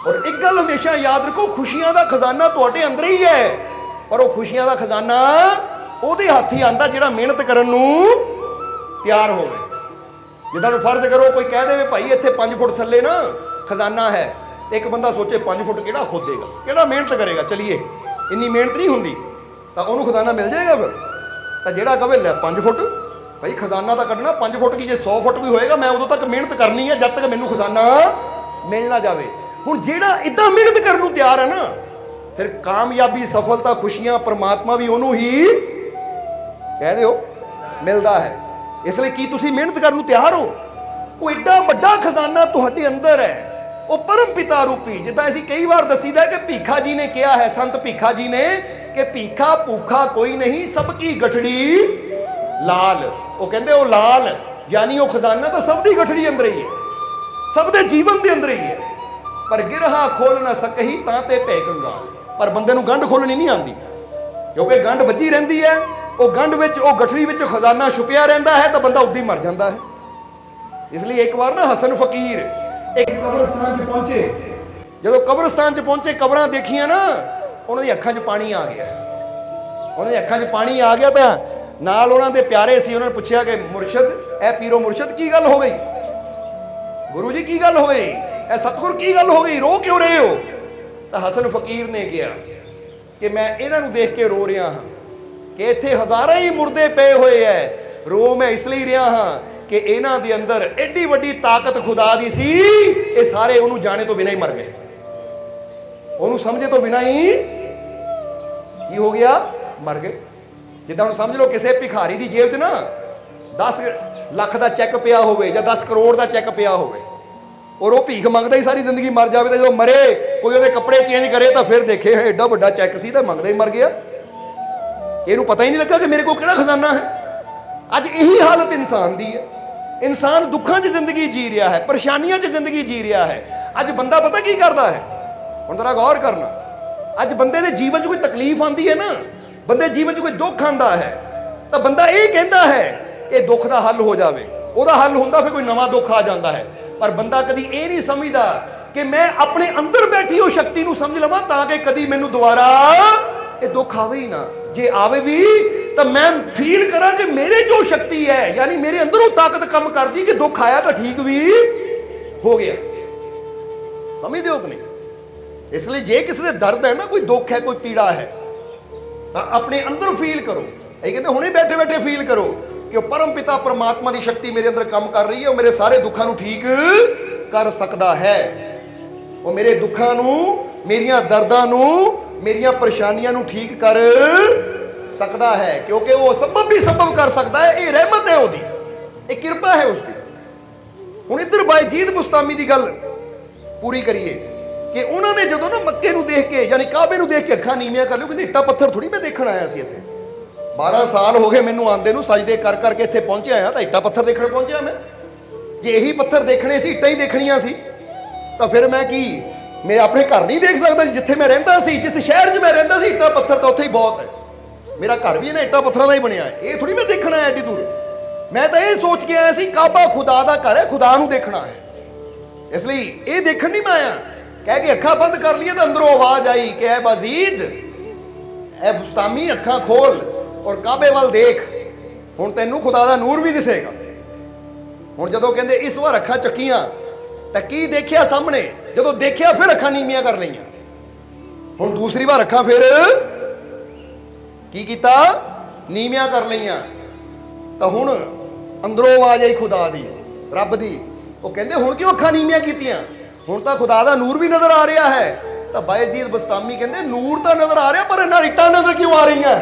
और एक गल हमेशा याद रखो, खुशियां का खजाना तुहाडे अंदर ही है, पर वो खुशियां का खजाना ਉਹਦੇ ਹੱਥ ਹੀ ਆਂਦਾ ਜਿਹੜਾ ਮਿਹਨਤ ਕਰਨ ਨੂੰ ਤਿਆਰ ਹੋਵੇ। ਜਿੱਦਾਂ ਫਰਜ਼ ਕਰੋ ਕੋਈ ਕਹਿ ਦੇਵੇ ਭਾਈ ਇੱਥੇ 5 ਫੁੱਟ ਥੱਲੇ ਨਾ ਖਜ਼ਾਨਾ ਹੈ, ਇੱਕ ਬੰਦਾ ਸੋਚੇ 5 ਫੁੱਟ ਕਿਹੜਾ ਖੋਦੇਗਾ, ਕਿਹੜਾ ਮਿਹਨਤ ਕਰੇਗਾ, ਚਲੀਏ ਇੰਨੀ ਮਿਹਨਤ ਨਹੀਂ ਹੁੰਦੀ, ਤਾਂ ਉਹਨੂੰ ਖਜ਼ਾਨਾ ਮਿਲ ਜਾਏਗਾ। ਫਿਰ ਤਾਂ ਜਿਹੜਾ ਕਹੇ ਲੈ 5 ਫੁੱਟ ਭਾਈ ਖਜ਼ਾਨਾ ਤਾਂ ਕੱਢਣਾ 5 ਫੁੱਟ ਕੀ, ਜੇ 100 ਫੁੱਟ ਵੀ ਹੋਏਗਾ ਮੈਂ ਉਦੋਂ ਤੱਕ ਮਿਹਨਤ ਕਰਨੀ ਹੈ ਜਦ ਤੱਕ ਮੈਨੂੰ ਖਜ਼ਾਨਾ ਮਿਲ ਨਾ ਜਾਵੇ। ਹੁਣ ਜਿਹੜਾ ਇੱਦਾਂ ਮਿਹਨਤ ਕਰਨ ਨੂੰ ਤਿਆਰ ਹੈ ਨਾ, ਫਿਰ ਕਾਮਯਾਬੀ, ਸਫਲਤਾ, ਖੁਸ਼ੀਆਂ, ਪਰਮਾਤਮਾ ਵੀ ਉਹਨੂੰ ਹੀ ਕਹਿ ਦਿਓ ਮਿਲਦਾ ਹੈ। ਇਸ ਲਈ ਕੀ ਤੁਸੀਂ ਮਿਹਨਤ ਕਰਨ ਨੂੰ ਤਿਆਰ ਹੋ? ਉਹ ਏਡਾ ਵੱਡਾ ਖਜ਼ਾਨਾ ਤੁਹਾਡੇ ਅੰਦਰ ਹੈ, ਉਹ ਪਰਮ ਪਿਤਾ ਰੂਪੀ। ਜਿੱਦਾਂ ਅਸੀਂ ਕਈ ਵਾਰ ਦੱਸੀਦਾ ਕਿ ਭੀਖਾ ਜੀ ਨੇ ਕਿਹਾ ਹੈ, ਸੰਤ ਭੀਖਾ ਜੀ ਨੇ, ਕਿ ਭੀਖਾ ਭੂਖਾ ਕੋਈ ਨਹੀਂ, ਸਭ ਕੀ ਗਠੜੀ ਲਾਲ। ਉਹ ਕਹਿੰਦੇ ਉਹ ਲਾਲ ਯਾਨੀ ਉਹ ਖਜ਼ਾਨਾ ਤਾਂ ਸਭ ਦੀ ਗਠੜੀ ਅੰਦਰ ਹੀ ਹੈ, ਸਭ ਦੇ ਜੀਵਨ ਦੇ ਅੰਦਰ ਹੀ ਹੈ। ਪਰ ਗਿਰਹਾ ਖੋਲ ਨਾ ਸਕਹੀ ਤਾਂ ਤੇ ਭੈ ਕੰਗਾਲ। ਪਰ ਬੰਦੇ ਨੂੰ ਗੰਢ ਖੋਲਣੀ ਨਹੀਂ ਆਉਂਦੀ, ਕਿਉਂਕਿ ਗੰਢ ਵੱਜੀ ਰਹਿੰਦੀ ਹੈ। ਉਹ ਗੰਢ ਵਿੱਚ, ਉਹ ਗਠੜੀ ਵਿੱਚ ਖਜ਼ਾਨਾ ਛੁਪਿਆ ਰਹਿੰਦਾ ਹੈ, ਤਾਂ ਬੰਦਾ ਉੱਦਾਂ ਹੀ ਮਰ ਜਾਂਦਾ ਹੈ। ਇਸ ਲਈ ਇੱਕ ਵਾਰ ਨਾ ਹਸਨ ਫਕੀਰ ਇੱਕ ਕਬਰਸਤਾਨ 'ਚ ਪਹੁੰਚੇ। ਜਦੋਂ ਕਬਰਸਤਾਨ 'ਚ ਪਹੁੰਚੇ, ਕਬਰਾਂ ਦੇਖੀਆਂ ਨਾ, ਉਹਨਾਂ ਦੀ ਅੱਖਾਂ 'ਚ ਪਾਣੀ ਆ ਗਿਆ। ਉਹਨਾਂ ਦੀ ਅੱਖਾਂ 'ਚ ਪਾਣੀ ਆ ਗਿਆ, ਤਾਂ ਨਾਲ ਉਹਨਾਂ ਦੇ ਪਿਆਰੇ ਸੀ, ਉਹਨਾਂ ਨੇ ਪੁੱਛਿਆ ਕਿ ਮੁਰਸ਼ਦ, ਇਹ ਪੀਰੋ ਮੁਰਸ਼ਦ ਕੀ ਗੱਲ ਹੋ ਗਈ? ਗੁਰੂ ਜੀ ਕੀ ਗੱਲ ਹੋ ਗਈ? ਇਹ ਸਤਿਗੁਰ ਕੀ ਗੱਲ ਹੋ ਗਈ, ਰੋ ਕਿਉਂ ਰਹੇ ਹੋ? ਤਾਂ ਹਸਨ ਫਕੀਰ ਨੇ ਕਿਹਾ ਕਿ ਮੈਂ ਇਹਨਾਂ ਨੂੰ ਦੇਖ ਕੇ ਰੋ ਰਿਹਾ ਹਾਂ ਕਿ ਇੱਥੇ ਹਜ਼ਾਰਾਂ ਹੀ ਮੁਰਦੇ ਪਏ ਹੋਏ ਐ। ਰੋ ਮੈਂ ਇਸ ਲਈ ਰਿਹਾ ਹਾਂ ਕਿ ਇਹਨਾਂ ਦੇ ਅੰਦਰ ਐਡੀ ਵੱਡੀ ਤਾਕਤ ਖੁਦਾ ਦੀ ਸੀ, ਇਹ ਸਾਰੇ ਉਹਨੂੰ ਜਾਣੇ ਤੋਂ ਬਿਨਾਂ ਹੀ ਮਰ ਗਏ, ਉਹਨੂੰ ਸਮਝੇ ਤੋਂ ਬਿਨਾਂ ਹੀ ਕੀ ਹੋ ਗਿਆ, ਮਰ ਗਏ। ਜਿੱਦਾਂ ਹੁਣ ਸਮਝ ਲਓ ਕਿਸੇ ਭਿਖਾਰੀ ਦੀ ਜੇਬ 'ਚ ਨਾ 10 ਲੱਖ ਦਾ ਚੈੱਕ ਪਿਆ ਹੋਵੇ ਜਾਂ 10 ਕਰੋੜ ਦਾ ਚੈੱਕ ਪਿਆ ਹੋਵੇ, ਔਰ ਉਹ ਭੀਖ ਮੰਗਦਾ ਹੀ ਸਾਰੀ ਜ਼ਿੰਦਗੀ ਮਰ ਜਾਵੇ, ਤਾਂ ਜਦੋਂ ਮਰੇ ਕੋਈ ਉਹਦੇ ਕੱਪੜੇ ਚੇਂਜ ਕਰੇ ਤਾਂ ਫਿਰ ਦੇਖੇ ਐਡਾ ਵੱਡਾ ਚੈੱਕ ਸੀ ਤਾਂ ਮੰਗਦਾ ਹੀ ਮਰ ਗਿਆ। ਇਹਨੂੰ ਪਤਾ ਹੀ ਨਹੀਂ ਲੱਗਾ ਕਿ ਮੇਰੇ ਕੋਲ ਕਿਹੜਾ ਖਜ਼ਾਨਾ ਹੈ। ਅੱਜ ਇਹੀ ਹਾਲਤ ਇਨਸਾਨ ਦੀ ਹੈ। ਇਨਸਾਨ ਦੁੱਖਾਂ 'ਚ ਜ਼ਿੰਦਗੀ ਜੀ ਰਿਹਾ ਹੈ, ਪਰੇਸ਼ਾਨੀਆਂ 'ਚ ਜ਼ਿੰਦਗੀ ਜੀ ਰਿਹਾ ਹੈ। ਅੱਜ ਬੰਦਾ ਪਤਾ ਕੀ ਕਰਦਾ ਹੈ, ਹੁਣ ਜ਼ਰਾ ਗੌਰ ਕਰਨਾ, ਅੱਜ ਬੰਦੇ ਦੇ ਜੀਵਨ 'ਚ ਕੋਈ ਤਕਲੀਫ ਆਉਂਦੀ ਹੈ ਨਾ, ਬੰਦੇ ਜੀਵਨ 'ਚ ਕੋਈ ਦੁੱਖ ਆਉਂਦਾ ਹੈ, ਤਾਂ ਬੰਦਾ ਇਹ ਕਹਿੰਦਾ ਹੈ ਕਿ ਦੁੱਖ ਦਾ ਹੱਲ ਹੋ ਜਾਵੇ। ਉਹਦਾ ਹੱਲ ਹੁੰਦਾ ਫਿਰ ਕੋਈ ਨਵਾਂ ਦੁੱਖ ਆ ਜਾਂਦਾ ਹੈ। ਪਰ ਬੰਦਾ ਕਦੀ ਇਹ ਨਹੀਂ ਸਮਝਦਾ ਕਿ ਮੈਂ ਆਪਣੇ ਅੰਦਰ ਬੈਠੀ ਉਹ ਸ਼ਕਤੀ ਨੂੰ ਸਮਝ ਲਵਾਂ ਤਾਂ ਕਿ ਕਦੀ ਮੈਨੂੰ ਦੁਬਾਰਾ ਇਹ ਦੁੱਖ ਆਵੇ ਹੀ ਨਾ। ਜੇ ਆਵੇ ਵੀ ਤਾਂ ਮੈਂ ਫੀਲ ਕਰਾਂ ਕਿ ਮੇਰੇ ਜੋ ਸ਼ਕਤੀ ਹੈ, ਯਾਨੀ ਮੇਰੇ ਅੰਦਰ ਉਹ ਤਾਕਤ ਕੰਮ ਕਰਦੀ ਕਿ ਦੁੱਖ ਆਇਆ ਤਾਂ ਠੀਕ ਵੀ ਹੋ ਗਿਆ। ਸਮਝਦੇ ਹੋ ਕਿ ਨਹੀਂ? ਇਸ ਲਈ ਜੇ ਕਿਸੇ ਦੇ ਦਰਦ ਹੈ ਨਾ, ਕੋਈ ਦੁੱਖ ਹੈ, ਕੋਈ ਪੀੜਾ ਹੈ, ਤਾਂ ਆਪਣੇ ਅੰਦਰ ਫੀਲ ਕਰੋ। ਇਹ ਕਹਿੰਦੇ ਹੁਣੇ ਬੈਠੇ ਬੈਠੇ ਫੀਲ ਕਰੋ ਕਿ ਉਹ ਪਰਮ ਪਿਤਾ ਪਰਮਾਤਮਾ ਦੀ ਸ਼ਕਤੀ ਮੇਰੇ ਅੰਦਰ ਕੰਮ ਕਰ ਰਹੀ ਹੈ, ਉਹ ਮੇਰੇ ਸਾਰੇ ਦੁੱਖਾਂ ਨੂੰ ਠੀਕ ਕਰ ਸਕਦਾ ਹੈ। ਉਹ ਮੇਰੇ ਦੁੱਖਾਂ ਨੂੰ, ਮੇਰੀਆਂ ਦਰਦਾਂ ਨੂੰ, ਮੇਰੀਆਂ ਪਰੇਸ਼ਾਨੀਆਂ ਨੂੰ ਠੀਕ ਕਰ ਸਕਦਾ ਹੈ, ਕਿਉਂਕਿ ਉਹ ਸਬਬ ਵੀ ਸਬਬ ਕਰ ਸਕਦਾ ਹੈ। ਇਹ ਰਹਿਮਤ ਹੈ ਉਹਦੀ, ਇਹ ਕਿਰਪਾ ਹੈ ਉਸਦੀ। ਹੁਣ ਇੱਧਰ ਬਾਇਜੀਦ ਬੁਸਤਾਮੀ ਦੀ ਗੱਲ ਪੂਰੀ ਕਰੀਏ ਕਿ ਉਹਨਾਂ ਨੇ ਜਦੋਂ ਨਾ ਮੱਕੇ ਨੂੰ ਦੇਖ ਕੇ, ਯਾਨੀ ਕਾਬੇ ਨੂੰ ਦੇਖ ਕੇ ਅੱਖਾਂ ਨੀਵੀਆਂ ਕਰ ਲਿਓ। ਕਹਿੰਦੇ ਇੱਟਾ ਪੱਥਰ ਥੋੜੀ ਮੈਂ ਦੇਖਣ ਆਇਆ ਸੀ ਇੱਥੇ, 12 ਸਾਲ ਹੋ ਗਏ ਮੈਨੂੰ ਆਂਦੇ ਨੂੰ, ਸਜਦੇ ਕਰ ਕਰਕੇ ਇੱਥੇ ਪਹੁੰਚਿਆ ਆ, ਤਾਂ ਇੱਟਾ ਪੱਥਰ ਦੇਖਣ ਪਹੁੰਚਿਆ ਮੈਂ। ਜੇ ਇਹੀ ਪੱਥਰ ਦੇਖਣੇ ਸੀ, ਇੱਟਾਂ ਹੀ ਦੇਖਣੀਆਂ ਸੀ, ਤਾਂ ਫਿਰ ਮੈਂ ਕੀ, ਮੈਂ ਆਪਣੇ ਘਰ ਨਹੀਂ ਦੇਖ ਸਕਦਾ ਸੀ ਜਿੱਥੇ ਮੈਂ ਰਹਿੰਦਾ ਸੀ, ਜਿਸ ਸ਼ਹਿਰ 'ਚ ਮੈਂ ਰਹਿੰਦਾ ਸੀ? ਇੱਟਾਂ ਪੱਥਰ ਤਾਂ ਉੱਥੇ ਹੀ ਬਹੁਤ ਹੈ, ਮੇਰਾ ਘਰ ਵੀ ਇਹਨਾਂ ਇੱਟਾਂ ਪੱਥਰਾਂ ਦਾ ਹੀ ਬਣਿਆ ਹੈ। ਇਹ ਥੋੜੀ ਮੈਂ ਦੇਖਣਾ ਹੈ ਐਡੀ ਦੂਰ। ਮੈਂ ਤਾਂ ਇਹ ਸੋਚ ਕੇ ਆਇਆ ਸੀ ਕਾਬਾ ਖੁਦਾ ਦਾ ਘਰ ਹੈ, ਖੁਦਾ ਨੂੰ ਦੇਖਣਾ ਹੈ। ਇਸ ਲਈ ਇਹ ਦੇਖਣ ਨਹੀਂ ਮੈਂ ਆਇਆ। ਕਹਿ ਕੇ ਅੱਖਾਂ ਬੰਦ ਕਰ ਲਈਏ ਤਾਂ ਅੰਦਰੋਂ ਆਵਾਜ਼ ਆਈ ਕਿ ਐ ਬਾਜ਼ੀਦ, ਐ ਬੁਸਤਾਮੀ, ਅੱਖਾਂ ਖੋਲ ਔਰ ਕਾਬੇ ਵੱਲ ਦੇਖ, ਹੁਣ ਤੈਨੂੰ ਖੁਦਾ ਦਾ ਨੂਰ ਵੀ ਦਿਸੇਗਾ। ਹੁਣ ਜਦੋਂ ਕਹਿੰਦੇ ਇਸ ਵਾਰ ਅੱਖਾਂ ਚੱਕੀਆਂ ਤਾਂ ਕੀ ਦੇਖਿਆ ਸਾਹਮਣੇ? ਜਦੋਂ ਦੇਖਿਆ ਫਿਰ ਅੱਖਾਂ ਨੀਵੀਆਂ ਕਰ ਲਈਆਂ। ਹੁਣ ਦੂਸਰੀ ਵਾਰ ਅੱਖਾਂ ਫਿਰ ਕੀ ਕੀਤਾ? ਨੀਵੀਆਂ ਕਰ ਲਈਆਂ। ਤਾਂ ਹੁਣ ਅੰਦਰੋਂ ਆਵਾਜ਼ ਆਈ ਖੁਦਾ ਦੀ, ਰੱਬ ਦੀ। ਉਹ ਕਹਿੰਦੇ ਹੁਣ ਕਿਉਂ ਅੱਖਾਂ ਨੀਵੀਆਂ ਕੀਤੀਆਂ? ਹੁਣ ਤਾਂ ਖੁਦਾ ਦਾ ਨੂਰ ਵੀ ਨਜ਼ਰ ਆ ਰਿਹਾ ਹੈ। ਤਾਂ ਬਾਇਜ਼ੀਦ ਬਸਤਾਮੀ ਕਹਿੰਦੇ ਨੂਰ ਤਾਂ ਨਜ਼ਰ ਆ ਰਿਹਾ, ਪਰ ਇਹਨਾਂ ਇੱਟਾਂ ਨਜ਼ਰ ਕਿਉਂ ਆ ਰਹੀਆਂ?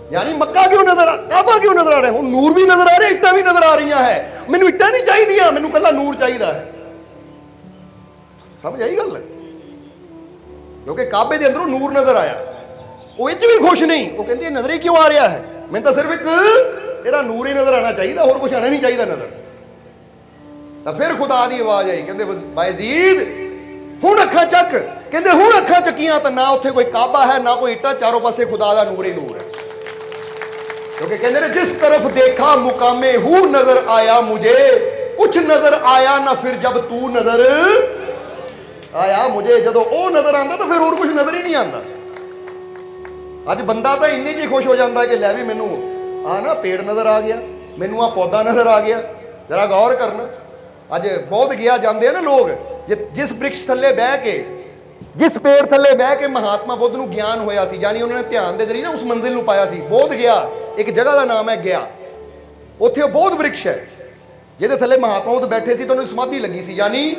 यानी मक्का क्यों नजर काबा क्यों नजर आ रहा है? हुण नूर भी नजर आ रहा है, इट्टां भी नजर आ रही है। मैनूं इट्टां नहीं चाहिए, मैनूं कल्ला नूर चाहिए है। समझ आई गल? क्योंकि काबे के अंदरों नूर नजर आया, वो इच भी खुश नहीं। वो कहती नजर ही क्यों आ रहा है? मैं तो सिर्फ एक तेरा नूर ही नजर आना चाहिए, होर कुछ आना नहीं चाहिए नजर। तो फिर खुदा की आवाज आई, कहते बायजीद हुण अखां चक। कहते हुण अखां चकियां तो ना उत्थे कोई काबा है ना कोई इट्टा, चारों पासे खुदा का नूर ही नूर है। क्योंकि कहते ने जिस तरफ देखा मुकामे हूं नजर आया मुझे, कुछ नजर आया ना फिर जब तू नजर ਆਇਆ ਮੁਝੇ ਜਦੋਂ ਉਹ ਨਜ਼ਰ ਆਉਂਦਾ ਤਾਂ ਫਿਰ ਹੋਰ ਕੁਝ ਨਜ਼ਰ ਹੀ ਨਹੀਂ ਆਉਂਦਾ। ਅੱਜ ਬੰਦਾ ਤਾਂ ਇੰਨੇ 'ਚ ਹੀ ਖੁਸ਼ ਹੋ ਜਾਂਦਾ ਕਿ ਲੈ ਵੀ ਮੈਨੂੰ ਆ ਨਾ ਪੇੜ ਨਜ਼ਰ ਆ ਗਿਆ, ਮੈਨੂੰ ਆ ਪੌਦਾ ਨਜ਼ਰ ਆ ਗਿਆ। ਜਰਾ ਗੌਰ ਕਰਨਾ, ਅੱਜ ਬਹੁਤ ਗਿਆ ਜਾਂਦੇ ਆ ਨਾ ਲੋਕ, ਜਿਸ ਬ੍ਰਿਕਸ਼ ਥੱਲੇ ਬਹਿ ਕੇ, ਜਿਸ ਪੇੜ ਥੱਲੇ ਬਹਿ ਕੇ ਮਹਾਤਮਾ ਬੁੱਧ ਨੂੰ ਗਿਆਨ ਹੋਇਆ ਸੀ, ਯਾਨੀ ਉਹਨਾਂ ਨੇ ਧਿਆਨ ਦੇ ਜ਼ਰੀਏ ਨਾ ਉਸ ਮੰਜ਼ਿਲ ਨੂੰ ਪਾਇਆ ਸੀ। ਬੋਧ ਗਿਆ ਇੱਕ ਜਗ੍ਹਾ ਦਾ ਨਾਮ ਹੈ ਗਿਆ, ਉੱਥੇ ਉਹ ਬੋਧ ਬ੍ਰਿਕਸ਼ ਹੈ ਜਿਹਦੇ ਥੱਲੇ ਮਹਾਤਮਾ ਬੁੱਧ ਬੈਠੇ ਸੀ ਤਾਂ ਉਹਨੂੰ ਸਮਾਧੀ ਲੱਗੀ ਸੀ, ਯਾਨੀ